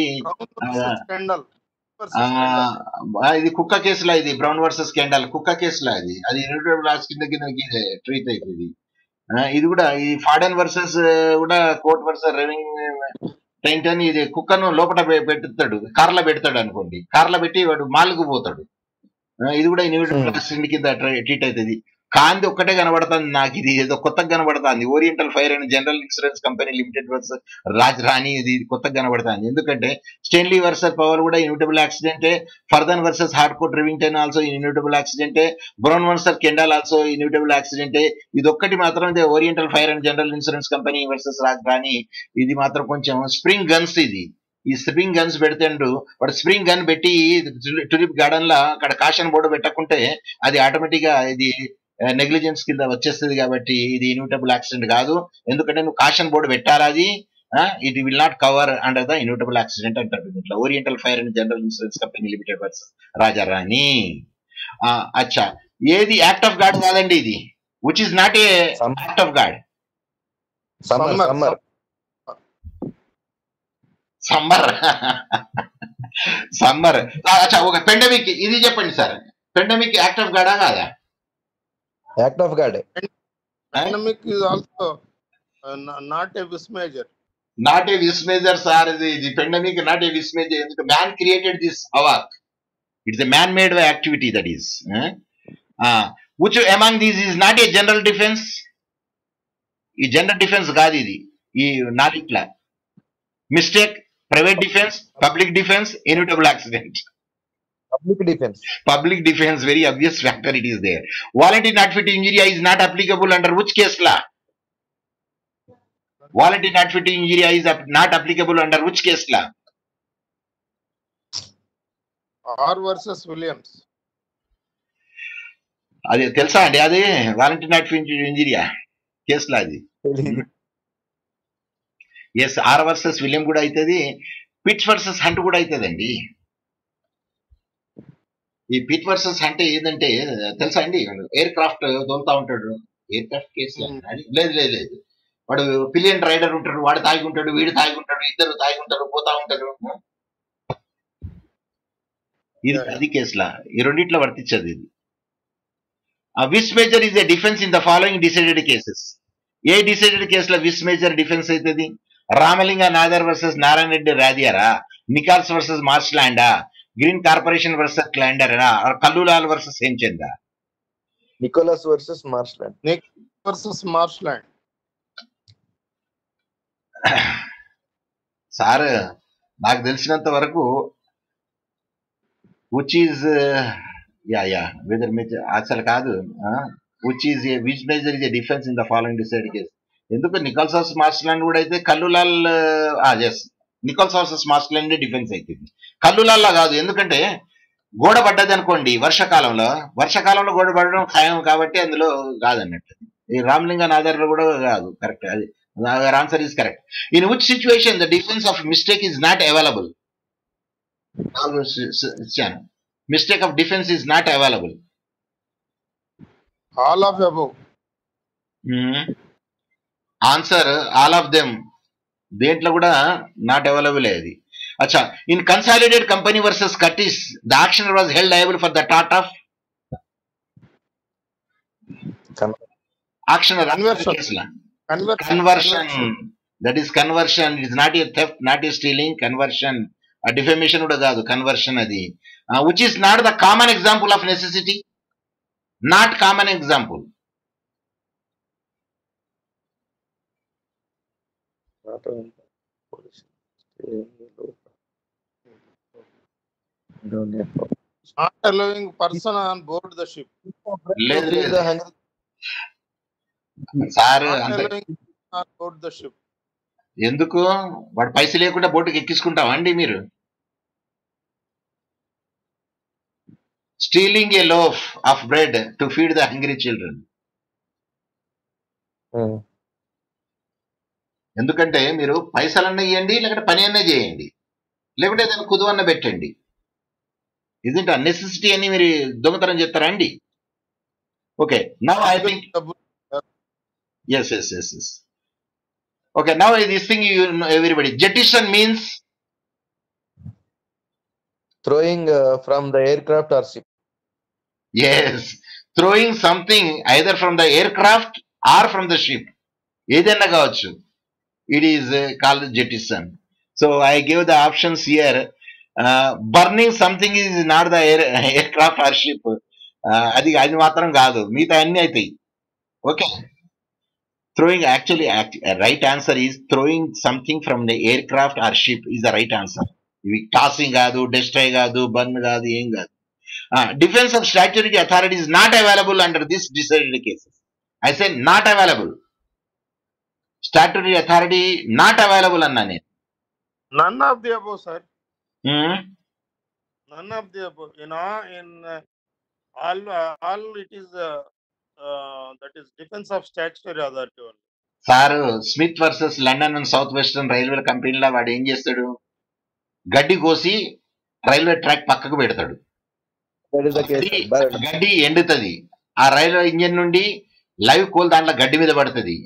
కుక్క కేసులో, ఇది బ్రౌన్ వర్సెస్ కెండాల్ కుక్క కేసులో, అది ఇన్విటబుల్ యాక్సిడెంట్ కింద ట్రీట్ అవుతుంది. ఇది కూడా ఈ ఫాడన్ వర్సెస్ కూడా కోర్ట్ వర్సెస్ రెవింగ్టన్, ఇది కుక్కను లోపల పెడతాడు, కార్లో పెడతాడు అనుకోండి, కార్లో పెట్టి వాడు మాల్కు పోతాడు. ఇది కూడా ఇన్విటబుల్ యాక్సిడెంట్ కింద ట్రీట్ అవుతుంది. కాంతి ఒక్కటే కనబడుతుంది నాకు, ఇది ఏదో కొత్తగా కనబడుతుంది. Oriental Fire and General Insurance Company Limited versus Rajarani, ఇది కొత్తగా కనబడుతుంది. ఎందుకంటే స్టెన్లీ వర్సెస్ పవర్ కూడా ఇన్యూటబుల్ యాక్సిడెంటే, Fardon versus Harcourt Rivington also inevitable యాక్సిడెంటే, Brown versus Kendall also inevitable యాక్సిడెంటే. ఇది ఒక్కటి మాత్రం Oriental Fire and General Insurance Company versus Rajarani, ఇది మాత్రం కొంచెం స్ప్రింగ్ గన్స్. ఇది ఈ స్ప్రింగ్ గన్స్ పెడితేండు వాడు స్ప్రింగ్ గన్ పెట్టి టులిప్ గార్డెన్ లా అక్కడ కాషన్ బోర్డు పెట్టకుంటే అది ఆటోమేటిక్ గా ఇది నెగ్లిజెన్స్ కింద వచ్చేస్తుంది. కాబట్టి ఇది ఇన్యూటబుల్ యాక్సిడెంట్ కాదు. ఎందుకంటే నువ్వు కాషన్ బోర్డు పెట్టాలి, అది it will not cover under the inevitable accident అంటారు దీంట్లో. Oriental Fire and General Insurance Company Limited versus Rajarani. అచ్చా, ఏది యాక్ట్ ఆఫ్ గాడ్ కాదండి ఇది, which is not a act of God. సమ్మర్ సమ్మర్ సమ్మర్. అచ్చా, ఒక పెండమిక్ ఇది చెప్పండి సార్, పెండమిక్ యాక్ట్ ఆఫ్ గాడా కాదా? Act of God. Pandemic is also not a wish major. Not a vis major sir. ఇది pandemic not a vis major. ఎందుకంటే man created this havoc. It's a man made activity that is. Which among these is not a general defence. ఈ general defence కాదు ఇది. ఈ నాటిట్లా mistake, private defence, public defence, inevitable accident. Public defence. Public defense, very obvious factor it is there. Voluntary not fit injury is not applicable under which case law? Voluntary not fit injury is not applicable under which case law? R versus Williams. అది తెలుసా అండి? అది voluntary not fit injuria case law అది. Yes, are versus William కూడా అవుతుంది, pits versus hunt కూడా అవుతుందండి. ఈ పిట్ వర్సెస్ హంట్ ఏదంటే తెలుసా అండి? ఎయిర్ క్రాఫ్ట్ తోలుతా ఉంటాడు, ఎయిర్ క్రాఫ్ట్ కేసు లేదు లేదు లేదు, వాడు పిలియన్ రైడర్ ఉంటాడు, వాడు తాగి ఉంటాడు, వీడు తాగి ఉంటాడు, ఇద్దరు తాగి ఉంటారు, పోతా ఉంటారు. ఇది అది కేసులా, ఈ రెండిట్లో వర్తించదు ఇది. Vis major is a defence in the following decided cases. ఏ డిసైడెడ్ కేసులో విస్ మేజర్ డిఫెన్స్ అవుతుంది? రామలింగ నాదర్ వర్సెస్ నారాయణ రెడ్డి రాదియారా, నికాల్స్ వర్సెస్ మార్స్లాండా, గ్రీన్ కార్పొరేషన్ వర్సెస్ క్లాండరా, కల్లులాల్ వర్సెస్ హేమ్చందా? Nichols versus Marsland. Nick versus Marshland. Sir నాకు తెలిసినంత వరకు విచ్ ఈజ్ వెదర్ మేజర్ అసలు కాదు, which major is a defence in the following decide case. ఎందుకు నికోల్స్ వర్సెస్ మార్స్లాండ్ కూడా అయితే Kallulal, yes, Nicholls versus మార్స్లాండ్ defence అవుతుంది, కల్లులాల్లా కాదు. ఎందుకంటే గోడ పడ్డది అనుకోండి వర్షాకాలంలో, గోడ పడడం ఖాయం కాబట్టి అందులో కాదన్నట్టు. ఈ రామలింగ నాదర్లో కూడా కాదు. కరెక్ట్, అది answer is correct. In which situation the defence of mistake is not available? ఇచ్చాను, mistake of defence is not available. All of above. Answer all of them, దేంట్లో కూడా నాట్ అవైలబుల్ అది. అచ్చా, in consolidate company versus Curtis the action was held liable for the టాట్ of action conversion. That is conversion. It is not a theft, not a stealing, conversion. Defamation కూడా కాదు, conversion అది. Which is not the common example of necessity? Not common example. Not allowing person on board the ship. లేదు లేదు sir, Not అంత allowing person on board the ship. ఎందుకు? వాడు పైసలు లేకుండా బోటుకి ఎక్కించుకుంటావా అండి మీరు? Stealing A loaf of bread to feed the hungry children. ఎందుకంటే మీరు పైసలన్నా ఇవ్వండి, లేకపోతే పని అన్నా చేయండి, లేకుంటే ఏదైనా కుదువన్న పెట్టండి. ఇదంటే నెసెసిటీ అని మీరు దొంగతనం చేస్తారా అండి? Okay, now I think yes yes yes yes okay, now this thing you know everybody. Jettison means throwing from the aircraft or ship. yes, throwing something either from the aircraft or from the ship, ఏదైనా కావచ్చు. It is called jettison. So I gave the options here. Burning something is not the aircraft or ship. అది అది మాత్రం కాదు, మిగతా అన్ని అవుతాయి. Okay, throwing actually right answer is throwing something from the aircraft or ship is the right answer. ఇవి tossing కాదు, destroy కాదు, బర్న్ కాదు, ఏం కాదు. Defence of statutory authority is not available under this decided cases. I say not available. Statutory authority not available అన్నా నేను. None of the above, sir. Hmm? None of the above. In all it is that is defense of statutory authority only. Sir, Smith versus London and South Western railway కంపెనీలో వాడు ఏం చేస్తాడు, గడ్డి కోసి railway track పక్కకు పెడతాడు. That is the case. అది But గడ్డి ఎండుతుంది, ఆ రైల్వే ఇంజన్ నుండి లైవ్ కోల్ దాంట్లో గడ్డి మీద పడుతుంది,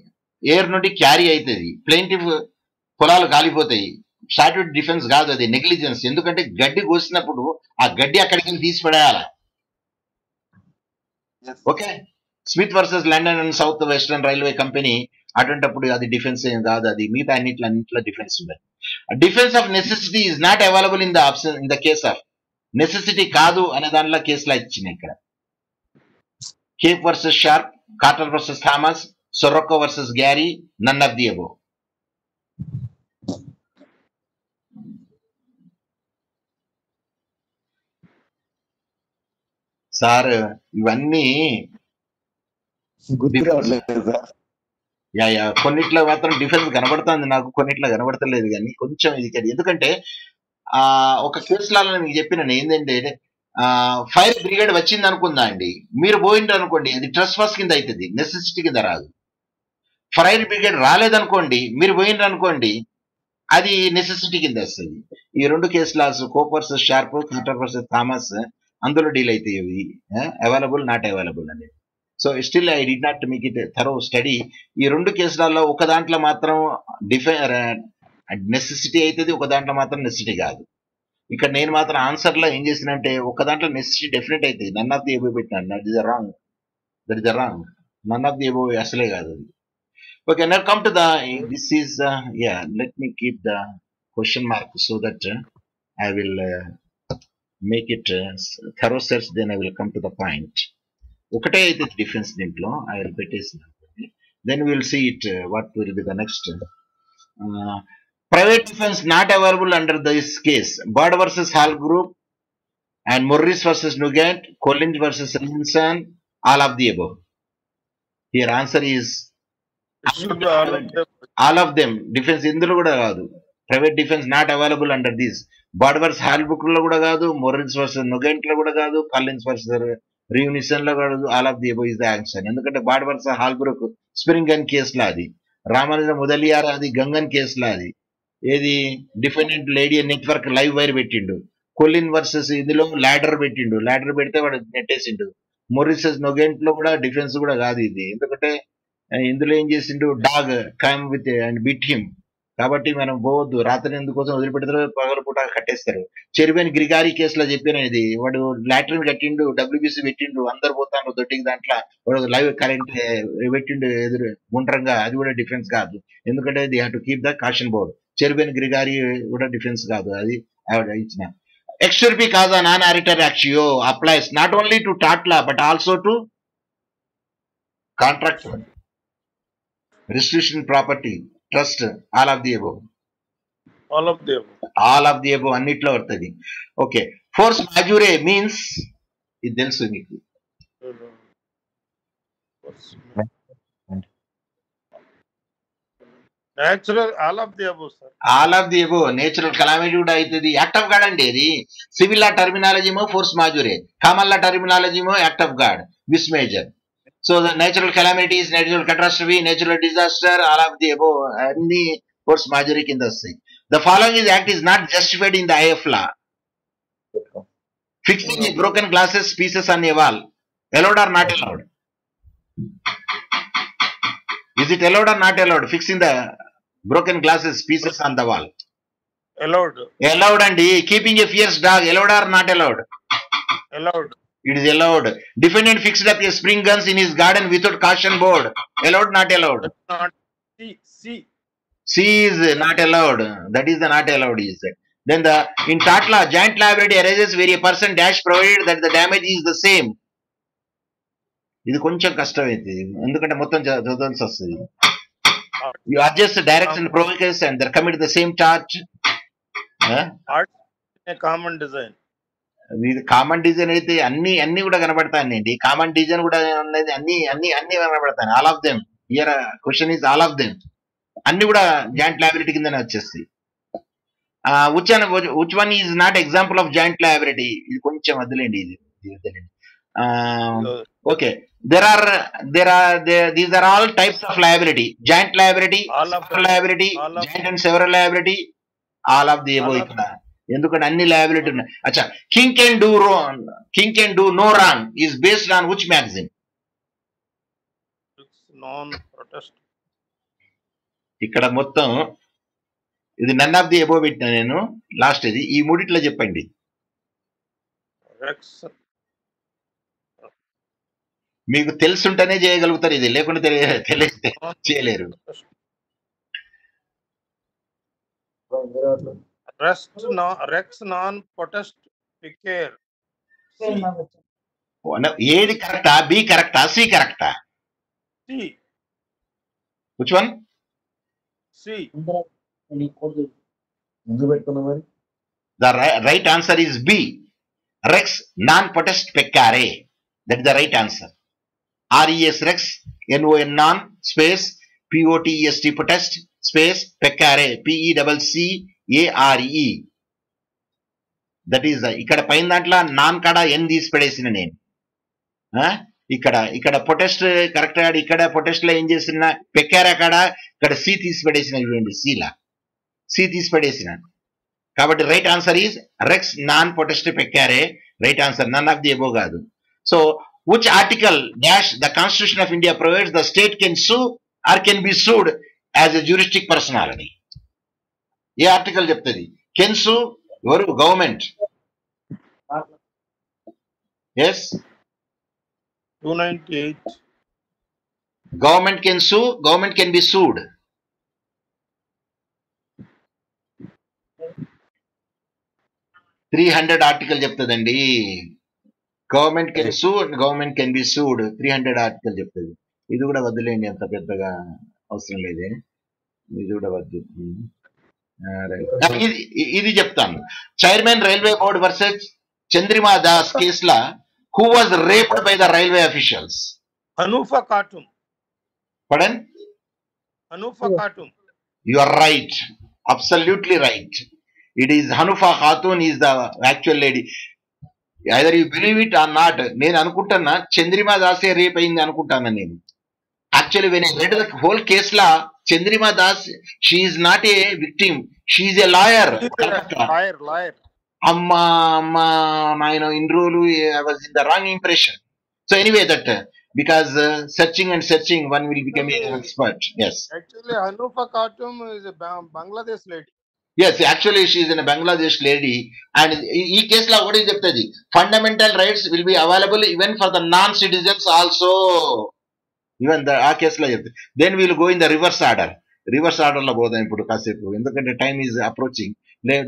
ఎయిర్ నుండి క్యారీ అవుతుంది, ప్లేంటివ్ పొలాలు కాలిపోతాయి. స్టాట్యూట్ డిఫెన్స్ కాదు, అది నెగ్లిజెన్స్. ఎందుకంటే గడ్డి కోసినప్పుడు ఆ గడ్డి అక్కడికి తీసి పడేయాల. Okay, Smith versus London and South Western Railway Company అటువంటిప్పుడు అది డిఫెన్స్ ఏం కాదు, అది మిగతా అన్నింటిలో డిఫెన్స్ ఉండదు. Defence of necessity is not available in the option in the case of necessity కాదు అనే దానిలో కేసులో ఇచ్చినాయి ఇక్కడ. Cope versus Sharpe, Carter versus Thomas, Surocco versus Geary, none of the above. Sir ఇవన్నీ గుర్తు రావట్లేదు సార్. కొన్నిట్లో మాత్రం డిఫెన్స్ కనబడుతుంది నాకు, కొన్నిట్లో కనబడతలేదు. కానీ కొంచెం ఇది ఎందుకంటే ఒక కేసులలో మీకు చెప్పిన ఏంటంటే ఫైర్ బ్రిగేడ్ వచ్చింది అనుకుందా అండి, మీరు పోయిండ్రు అనుకోండి, అది ట్రస్ పాస్ కింద అవుతుంది, నెసెసిటీ కింద రాదు. ఫైర్ బ్రిగేడ్ రాలేదనుకోండి, మీరు పోయిండ్రు అనుకోండి, అది నెసెసిటీ కింద వస్తుంది. ఈ రెండు case laws Cope versus Sharpe, Carter versus Thomas, అందులో డీల్ అవుతాయి ఇవి అవైలబుల్ నాట్ అవైలబుల్ అనేది. So still I did not make it thorough study. ఈ రెండు కేసులలో ఒక దాంట్లో మాత్రం నెసెసిటీ అవుతుంది, ఒక దాంట్లో మాత్రం నెసెసిటీ కాదు. ఇక్కడ నేను మాత్రం ఆన్సర్లో ఏం చేసినంటే ఒక దాంట్లో నెసెసిటీ డెఫినెట్ అవుతుంది, నన్ ఆఫ్ ది ఎబో పెట్టినాను. That is the wrong. None of the above అసలే కాదు అది. Okay, now come to the, this is, let me keep the question mark so that I will make it thorough search, then I will come to the point. ఒకటే అయితే defence దీంట్లో I will పెట్టేసి, then we will see it, what will be the next. Private defense not available under this case. Bird versus Hall Group and Morris versus Nugent, Collins versus Robinson, all of the above. Here answer is It should be all of them. Defence ఇందులో కూడా కాదు. Private defence not available under this. Bird versus hall book లో కూడా కాదు, మొరిన్స్ versus నొగెంట్ లో కూడా కాదు, Collins versus రియూనిసన్ లో కాదు. All of the above is the answer. ఎందుకంటే Bird versus Holbrook spring gun కేసులో అది, రామానుజ ముదలియార్ అది గంగన్ కేసులో అది, ఏది defendant lady network live wire పెట్టిండు. కొలిన్ వర్సెస్ ఇందులో ల్యాడర్ పెట్టిండు, ల్యాడర్ పెడితే వాడు నెట్టేసిండు. మొరిసెస్ నొగెంట్ లో కూడా డిఫెన్స్ కూడా కాదు ఇది, ఎందుకంటే ఇందులో ఏం చేసిండు, dog come with and bit him. కాబట్టి మనం పోవద్దు, రాత్రి ఎందుకోసం వదిలిపెడతారు, పగల పూట కట్టేస్తారు. చెరువేన్ గ్రిగారీ కేసులో చెప్పిన ఇది, వాడు లాట్రిన్ కట్టిండు, WBC పెట్టిండు, అందరు పోతాను దొడ్డికి, దాంట్లో వాడు లైవ్ కరెంట్ పెట్టిండు ఎదురు గుండ్రంగా, అది కూడా డిఫెన్స్ కాదు. ఎందుకంటే the have to keep the caution board. చెరువేన్ గ్రిగారీ కూడా డిఫెన్స్ కాదు, అది ఆవిడ ఇచ్చిన. Ex turpi causa non oritur actio applies not only to టాట్లా but also to contract, restitution property, trust, all of the above. all of them. All of the above అన్నిట్లో వస్తుంది. ఓకే, ఫోర్స్ మాజూరే మీన్స్ ఇది తెలుసు మీకు. Natural, all of the above, sir. All of the above. Natural calamity కూడా అవుతుంది. Act of God అండి అది. Civil law టర్మినాలజీమో ఫోర్స్ మాజూరే, కామన్ లా టర్మినాలజీమో act of God, vis major. So the natural calamities, natural catastrophe, natural disaster, all of the above, any force majeure కింద వస్తాయి. The following is act is not justified in the eye of law. Fixing the broken glasses pieces on a wall, allowed or not allowed? Is it allowed or not allowed? Fixing the broken glasses pieces on the wall. Allowed. Allowed అండి. Keeping a fierce dog, allowed or not allowed? Allowed. It is allowed. Defendant fixed up a spring guns in his garden without caution board. Allowed, not allowed? Not C is not allowed. That is the not allowed is that. Then in tort law, joint liability arises where a person dash provided that the damage is the same. ఇది కొంచెం కష్టమైంది, ఎందుకంటే మొత్తం చదవాల్సి వస్తుంది. You adjust directs and provokers and they commit the same charge. Common design, ఇది common design అయితే అన్ని కూడా కనబడతాయండి. కామన్ డిజైన్ కూడా అనేది అన్ని కనబడతాయి. All of them here question is all of them, అన్ని కూడా జాయింట్ లయబిలిటీ కిందనే వచ్చేస్తాయి. Which one is not example of joint liability? ఇది కొంచెం వదిలేండి, ఇది వదిలేండి. Okay, these are all types of liability: joint liability, several liability, joint and several liability, all of the above. ఇక్కడ ఎందుకంటే అన్ని లయబిలిటీ ఉన్నాయి. అచ్చా, king can do no wrong is based on which magazine? Non protest. ఇక్కడ మొత్తం ఇది నన్ of the above పెట్టినా నేను లాస్ట్. ఇది ఈ మూడిట్లో చెప్పండి. మీకు తెలుసుంటేనే చేయగలుగుతారు, ఇది లేకుండా తెలిస్తే చేయలేరు. Rex non potest peccare. ఏది కరెక్టా? బి కరెక్టా? సి కరెక్టా? C. Which one? C. The right answer is B. Rex non potest peccare. That is the right answer. RES Rex, NON non space POTEST potest space peccare, PECCARE. That is ఇక్కడ పైన దాంట్లో non కాడ ఎన్ తీసి పడేసిన నేను. ఇక్కడ పొటెస్ట్ correct, ఇక్కడ పొటెస్ట్ లో ఏం చేసిన పెక్కారా కాడ ఇక్కడ సి తీసి పడేసిన. చూడండి, సి తీసి పడేసిన. కాబట్టి right answer is rex non potest peccare. Right answer, none of the above కాదు. So which article dash the Constitution of India provides the state can sue or can be sued as a juristic personality? ఏ article చెప్తుంది can sue? ఎవరు? Government. Yes, 298. Government can sue, government can be sued. $300 article చెప్తుందండి. Government can sue and government can be sued. 300 article చెప్తుంది. ఇది కూడా వద్దులేండి, అంత పెద్దగా అవసరం లేదే, ఇది కూడా వద్దు. ఇది చెప్తాను. Chairman railway board versus Chandrima Das కేసులా who was raped by the railway officials? Hanufa Khatun. Pardon? Hanufa Khatun. You are right, absolutely right. It is Hanufa Khatun is the actual lady. Either you believe it or not, నేను అనుకుంటున్నా Chandrima దాసే rape అయింది అనుకుంటాను నేను. Actually, when I read the whole case law, Chandrima Das, she is not a victim, she is a lawyer. Lawyer. Amma, in role, I was in the wrong impression. So anyway, that because searching and searching, one will become an expert. Yes. Actually, Hanufa Khatun is a Bangladesh lady. Yes, actually, she is a Bangladesh lady. And in case law, what is the fundamental rights will be available even for the non-citizens also. Even the ఆ కేసులో చెప్తే then will go in the reverse order లో పోదాం ఇప్పుడు కాసేపు, ఎందుకంటే time is approaching.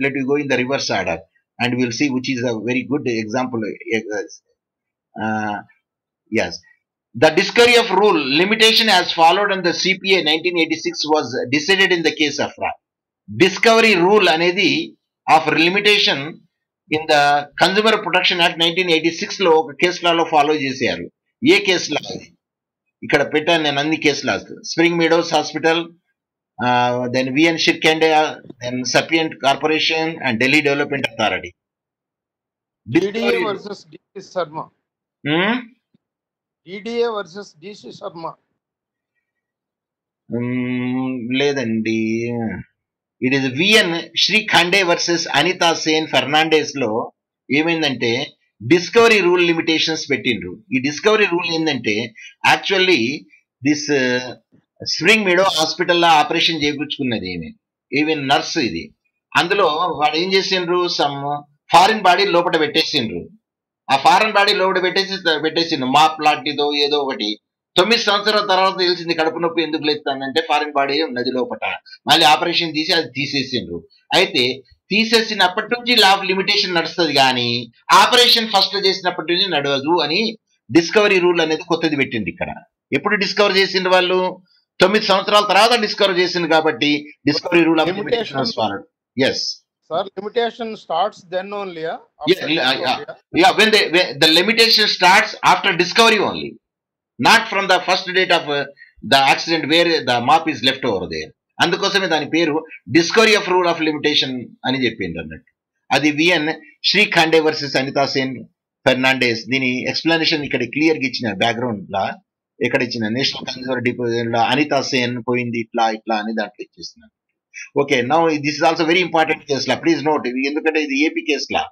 Let you go in the reverse order and will see which is a very good example. yes, the discovery of rule limitation as followed in the CPA 1986 was decided in the case of discovery rule అనేది of limitation in the consumer protection act 1986 లో ఒక case లాలో follow చేశారు. ఏ case law? ఇక్కడ పెట్టాను నేను అన్ని కేసులు. Spring Meadows Hospital, then VN Shrikhande, then Sapient Corporation and Delhi Development Authority. DDA versus DC Sharma. DDA versus DC Sharma. లేదండి, it is VN Shrikhande versus Anita Sen Fernandes లో ఏమైందంటే డిస్కవరీ రూల్ లిమిటేషన్స్ పెట్టిండ్రు. ఈ డిస్కవరీ రూల్ ఏంటంటే యాక్చువల్లీ దిస్ స్ప్రింగ్ మీడో హాస్పిటల్లో operation చేయించుకున్నది even nurse. ఇది అందులో వాడు ఏం చేసిండ్రు, సమ్ ఫారిన్ బాడీ లోపల పెట్టేసిండ్రు. ఆ ఫారిన్ బాడీ లోపల పెట్టేసిండ్రు మాప్ లాంటిదో ఏదో ఒకటి. 9 సంవత్సరాల తర్వాత తెలిసింది కడుపు నొప్పి ఎందుకు లేస్తుందంటే ఫారిన్ బాడీ ఉన్నది లోపల. మళ్ళీ ఆపరేషన్ తీసి అది తీసేసిండ్రు. అయితే తీసేసినప్పటి నుంచి లా ఆఫ్ లిమిటేషన్ నడుస్తుంది, కానీ ఆపరేషన్ ఫస్ట్ చేసినప్పటి నుంచి నడవదు అని డిస్కవరీ రూల్ అనేది కొత్తది పెట్టింది ఇక్కడ. ఎప్పుడు డిస్కవర్ చేసిండ్రు వాళ్ళు? 9 సంవత్సరాల తర్వాత డిస్కవర్ చేసింది కాబట్టి discovery rule of limitation was followed. Yes. Sir, limitation starts then only, Yeah, after yeah, discovery, yeah. When the limitation starts after discovery only, not from the first date of the accident where the map is left over there. అందుకోసమే దాని పేరు discovery of rule of limitation అని చెప్పిండ్రు అన్నట్టు. అది V N Shri Khande versus Anita Sen Fernandes. దీని explanation ఇక్కడ clear గా ఇచ్చిన బ్యాక్గ్రౌండ్ లా ఎక్కడ ఇచ్చిన నేషనల్ కన్జ్యూమర్ డిపోజిట్ లో అనితా సేన్ పోయింది ఇట్లా ఇట్లా అని దాంట్లో ఇచ్చేస్తున్నాను. Okay, now this is also very important case law, please note. ఎందుకంటే ఇది ఏపీ కేస్ లా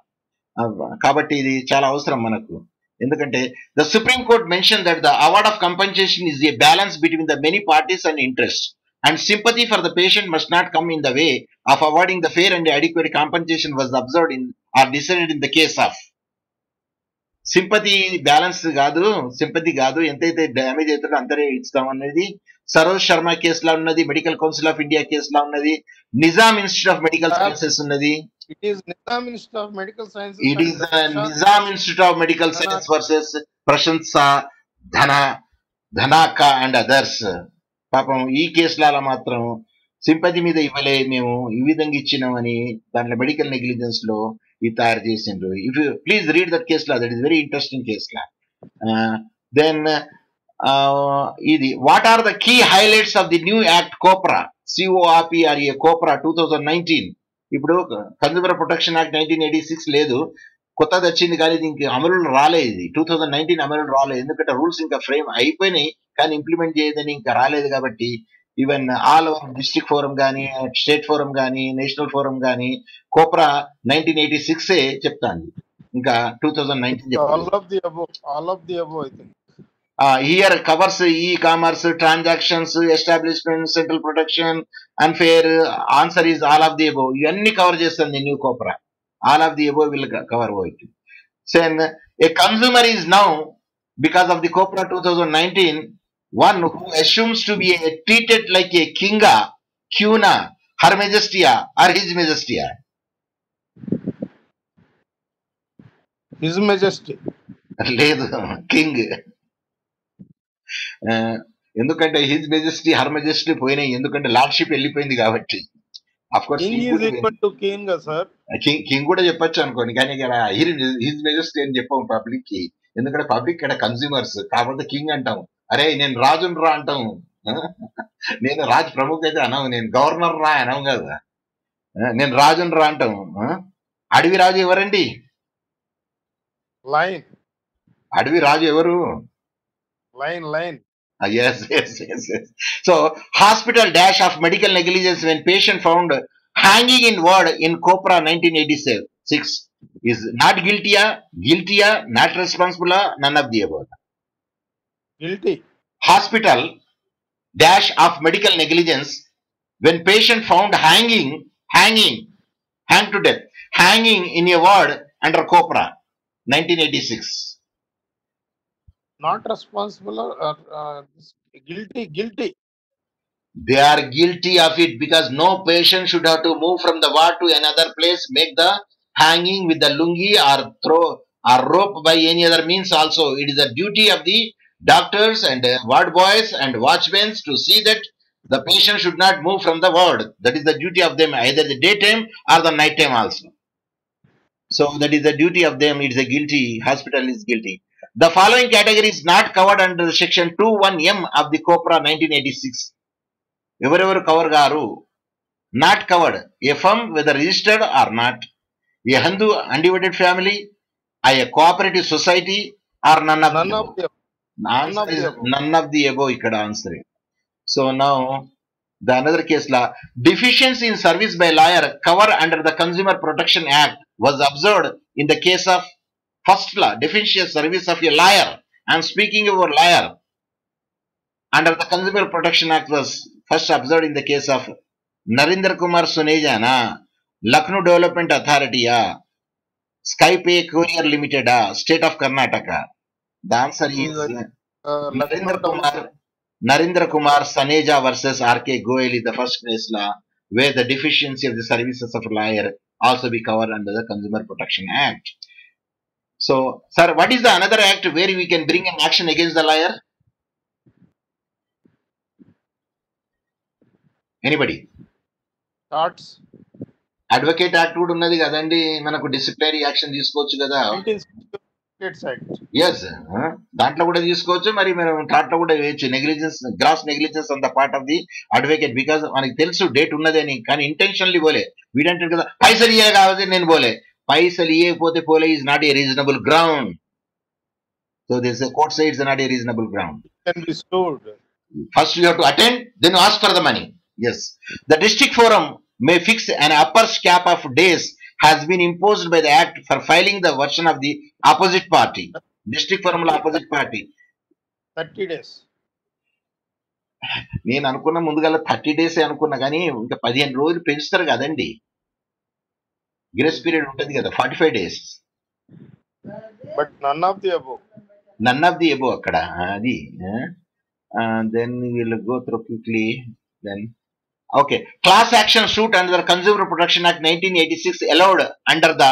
కాబట్టి ఇది చాలా అవసరం మనకు. ఎందుకంటే the supreme court mention that the award of compensation is a balance between the many parties and interest and sympathy for the patient must not come in the way of awarding the fair and adequate compensation was observed in or decided in the case of. Sympathy balance కాదు, sympathy కాదు, ఎంతైతే damage అవుతుందో అంతరే ఇస్తాం అనేది సరోజ్ శర్మ కేసులో ఉన్నది, medical council of India కేసులో ఉన్నది, Nizam Institute of medical sciences ఉన్నది. it is Nizam Institute of Medical Sciences. It is Nizam Institute of Medical Science versus Prasanth Dhananka and others. పాపం ఈ కేసుల మాత్రం సింపతి మీద ఇవ్వలే, మేము ఈ విధంగా ఇచ్చినామని దాంట్లో మెడికల్ నెగ్లిజెన్స్ లో ఇది తయారు చేసిండ్రు. If you please read that case law, that is very interesting case law. Then ఇది what are the key highlights of the new act COPRA, CORPRA COPRA 2019. ఇప్పుడు కన్జ్యూమర్ ప్రొటెక్షన్ యాక్ట్ 1986 లేదు, కొత్తది వచ్చింది కానీ దీనికి అమలు రాలేదు. ఇది 2019 అమలు రాలేదు, ఎందుకంటే రూల్స్ ఇంకా ఫ్రేమ్ అయిపోయినాయి కానీ ఇంప్లిమెంట్ చేయదని ఇంకా రాలేదు. కాబట్టి even all over district forum కానీ, స్టేట్ ఫోరం కానీ, నేషనల్ ఫోరం కానీ కోప్రా 1986 చెప్తాంది, ఇంకా 2019 all of the above I think. Here covers e-commerce transactions, establishment, central protection, unfair. Answer is all of the above. ఇవన్నీ కవర్ చేస్తుంది new khopra. All of the above will cover it. Then a consumer is now, because of the COPRA 2019, one who assumes to be treated like a kinga, Kuna, Her Majestia or His Majestia. His Majesty. లేదు, king. ఎందుకంటే his majesty her majesty పోయినాయి, ఎందుకంటే lordship వెళ్ళిపోయింది కాబట్టి. Of course King is equal to king, sir. King కూడా చెప్పొచ్చు అనుకోండి, కానీ ఇక్కడ హిజ్ మెజెస్టీ అని చెప్పాము పబ్లిక్ కి, ఎందుకంటే పబ్లిక్ ఇక్కడ కన్స్యూమర్స్. కాకపోతే కింగ్ అంటాం, అరే నేను రాజును రా అంటాము, నేను రాజ్ ప్రముఖ్ అయితే అనవు, నేను గవర్నర్ రా అనవు కదా, నేను రాజును రా అంటాము. అడవి రాజు ఎవరండి? Lion. అడవి రాజు ఎవరు? Lion. Yes. So, hospital dash of medical negligence when patient found hanging in ward in COPRA 1986 is not guilty, not responsible, none of the above. Guilty. Hospital dash of medical negligence when patient found hanging to death, hanging in a ward under COPRA 1986. Not responsible or guilty. They are guilty of it because no patient should have to move from the ward to another place, make the hanging with the lungi or throw or rope by any other means also. It is the duty of the doctors and ward boys and watchmen to see that the patient should not move from the ward. That is the duty of them, either the daytime or the night time also. So that is the duty of them. It is a guilty, hospital is guilty. The following category is not covered under section 21M of the COPRA 1986. ఎవరెవరు cover గారు? Not covered a firm whether registered or not, a Hindu undivided family, a cooperative society or none of the above ఇక్కడ answer. So now the another case law deficiency in service by lawyer cover under the Consumer Protection Act was observed in the case of first law, deficient service of a lawyer. I am speaking about lawyer. Under the Consumer Protection Act was first observed in the case of Narendra Kumar Suneja, Lucknow Development Authority, Skypay Courier Limited, State of Karnataka. The answer is Narendra Kumar Saneja versus R.K. Goel is the first case law where the deficiency of the services of a lawyer also be covered under the Consumer Protection Act. So, sir, what is the another act where we can bring an action against the lawyer? Anybody? Thoughts? Advocate act కూడా ఉన్నది కదండి, మనకు disciplinary action తీసుకోవచ్చు కదా. 1960 Act. Yes, దాంట్లో కూడా తీసుకోవచ్చు, మరి మనం దాంట్లో కూడా వేయచ్చు. Negligence, gross negligence on the part of the advocate, because మనకి తెలుసు డేట్ ఉన్నది అని, కానీ ఇంటెన్షనల్లీ పోలే. వీడంటాడు కదా పైసలు ఇయ్యే కావాలి నేను పోలే, పైసలు ఇయ్యకపోతే పోలే is not A reasonable ground. So this court say it's not a reasonable ground. Can be sued. First you have to attend, then you ask for the money. Yes. The district forum may fix an upper cap of days has been imposed by the act for filing the version of the opposite party. District forum lo opposite party. 30 days. నేను అనుకున్న ముందుగా 30 days అనుకున్నా, కానీ ఇంకా 15 రోజులు పెంచుతారు కదండి, grace period ఉంటుంది కదా, 45 days. But none of the above. None of the above అక్కడ అది. Then we will go through quickly. Then okay, class action suit under the Consumer Protection Act 1986 allowed under the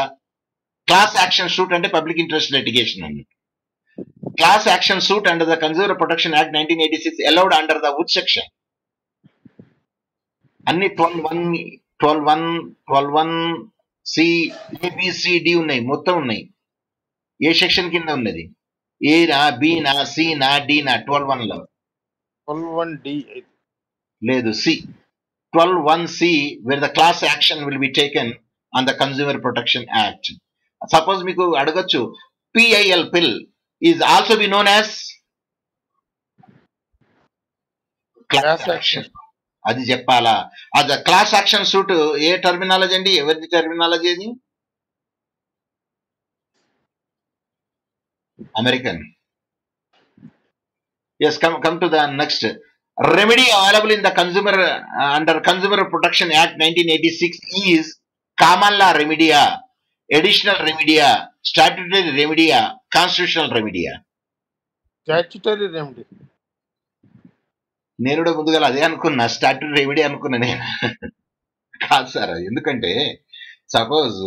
class action suit ante public interest litigation anni. Class action suit under the Consumer Protection Act 1986 allowed under the which section? అన్ని 12(1) C A B C D ఉన్నాయి, మొత్తం ఉన్నాయి. ఏ section కింద ఉన్నది? ఏ నా, B నా, C నా, D నా? 12(1) లో 12(1)D. లేదు, C 12(1)C, where the class action will be taken on the Consumer Protection Act. Suppose మీకు అడగొచ్చు, PIL pill is also be known as class action. అది చెప్పాలా? అది క్లాస్ యాక్షన్ సూట్ ఏ టర్మినాలజీ అండి? ఎవరిది టర్మినాలజీ అది? American. Yes, come to the next. Remedy available in the under Consumer Protection Act 1986 is common law remedia, additional remedia, statutory remedia, constitutional remedia. Statutory remedy. నేను కూడా ముందుగా అదే అనుకున్నా, statutory remedy అనుకున్నా నేను. కాదు సార్, ఎందుకంటే సపోజ్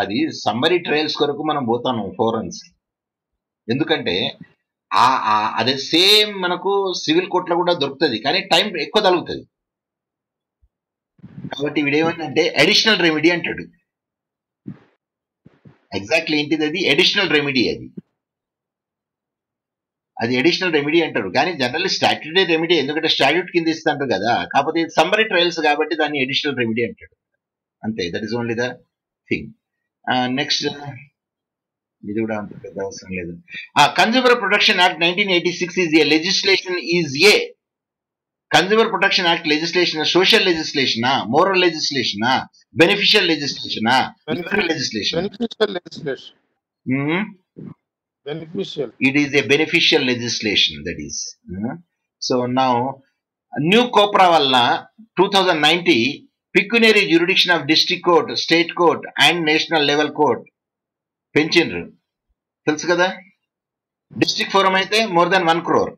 అది సమ్మరీ ట్రయల్స్ కొరకు మనం పోతాను ఫోరన్స్, ఎందుకంటే అదే సేమ్ మనకు సివిల్ కోర్టులో కూడా దొరుకుతుంది, కానీ టైం ఎక్కువ తగ్గుతుంది. కాబట్టి వీడేమంటే అడిషనల్ రెమెడీ అంటాడు. ఎగ్జాక్ట్లీ ఏంటిది అది? Additional remedy. అది అడిషనల్ రెమెడీ అంటారు, కానీ జనరల్లీ స్టాట్యూటరీ రెమెడీ, ఎందుకంటే స్టాట్యూట్ కింద ఇస్తాంటారు కదా, కాకపోతే ఇది సమ్మరీ ట్రయల్స్ కాబట్టి దాన్ని అడిషనల్ రెమెడీ అంటాడు, అంతే. That is only the thing. Next, ఇది కూడా అంత పెద్ద అవసరం లేదు. Consumer protection act 1986 is a legislation, is a consumer protection act legislation social లెజిస్లేషనా, మోరల్ లెజిస్లేషనా, బెనిఫిషియల్ లెజిస్లేషనా, legislation? Beneficial legislation. Beneficial. It is a beneficial legislation, that is. So now, new COPRA వల్ల 2090 pecuniary jurisdiction of district court, state court and national level court పెంచిండ్రు, తెలుసు కదా. District forum అయితే more than 1 crore.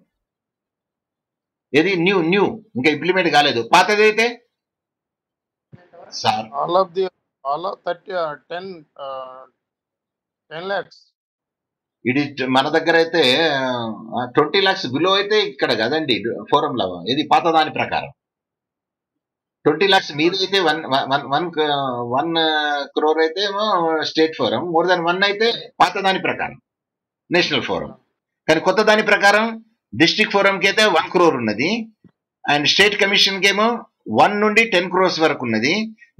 ఇది new ఇంకా implement కాలేదు. పాతది అయితే sir All of 10 lakhs. ఇది మన దగ్గర అయితే 20 lakhs బిలో అయితే ఇక్కడ కదండి ఫోరం లో. ఇది పాత దాని ప్రకారం 20 lakhs మీద అయితే 1 crore అయితే ఏమో స్టేట్ ఫోరం, మోర్ దాన్ 1 అయితే పాత దాని ప్రకారం నేషనల్ ఫోరం. కానీ కొత్త దాని ప్రకారం డిస్ట్రిక్ట్ ఫోరం కి అయితే 1 crore ఉన్నది, అండ్ స్టేట్ కమిషన్ కి ఏమో 1 నుండి 10 crores వరకు ఉన్నది,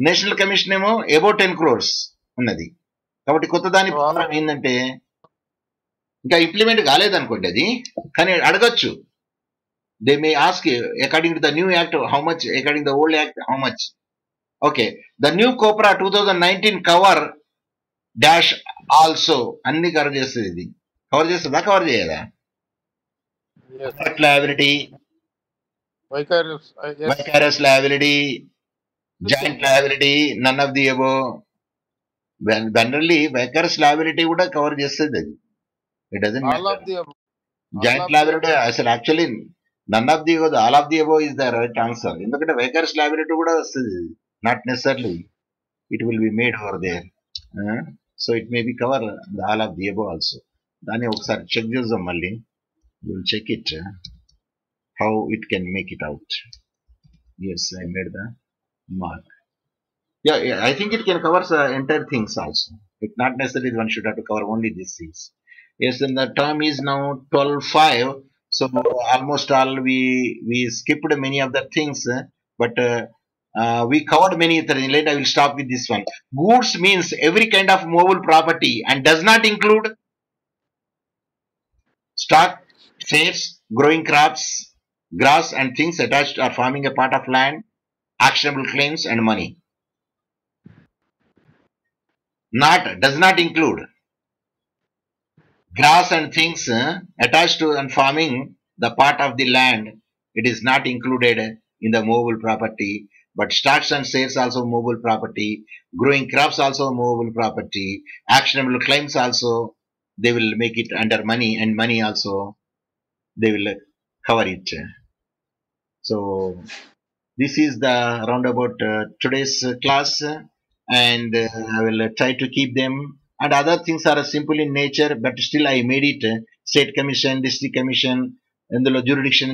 నేషనల్ కమిషన్ ఏమో అబౌట్ 10 crores ఉన్నది. కాబట్టి కొత్త దాని ప్రకారం ఏంటంటే ఇంకా ఇంప్లిమెంట్ కాలేదనుకోండి అది, కానీ అడగచ్చు. They may ask according to the new act how much, according the old act how much. Okay, the new COPRA 2019 cover dash also అన్ని కవర్ చేస్తుంది. ఇది కవర్ చేస్తుందా, కవర్ చేయదా? Liability, vicarious liability, joint liability, none of the above. Generally vicarious liability కూడా cover చేస్తుంది అది. It doesn't All of matter. the above. Joint liability అసలు actually none of the above, all of the above is the right answer. ఎందుకంటే vicarious liability కూడా వస్తుంది, not necessarily it will be made over there. So it may be cover the all of the above also. దాన్ని ఒకసారి check చేద్దాం మళ్ళీ. We'll check it how it can make it out. Yes, I made the mark. Yeah, I think it can cover entire things also. It's not necessarily one should have to cover only these things. Yes, and the term is now 12:05. So almost all we skipped many of the things, but we covered many. Later I will stop with this one. Goods means every kind of movable property and does not include stock, shares, growing crops, grass, and things attached or forming a part of land, actionable claims, and money. Does not include grass and things attached to and forming the part of the land. It is not included in the movable property, but stocks and shares also movable property, growing crops also movable property, actionable claims also they will make it under money, and money also they will cover it. So this is the roundabout today's class, and I will try to keep them. And other things are simple in nature, but still I made it. State commission, district commission, and the jurisdiction,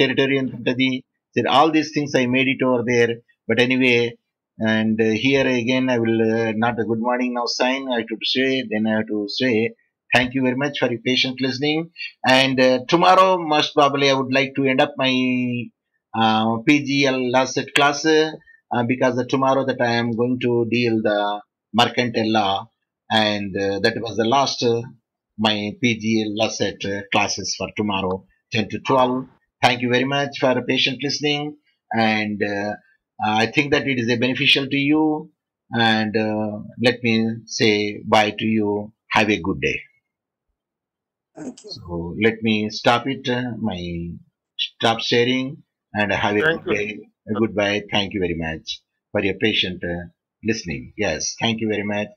territory, and all these things I made it over there. But anyway, and here again I will not a good morning now sign. I have to say, then I have to say thank you very much for your patient listening. And tomorrow, most probably, I would like to end up my PGL last set class because tomorrow that I am going to deal the mercantile law, and that was the last my PGL last set classes for tomorrow 10 to 12. Thank you very much for patient listening, and I think that it is beneficial to you, and let me say bye to you. Have a good day. Thank you. So let me stop it, stop sharing, and have a Thank good day. Goodbye. Thank you very much for your patient listening. Yes, thank you very much.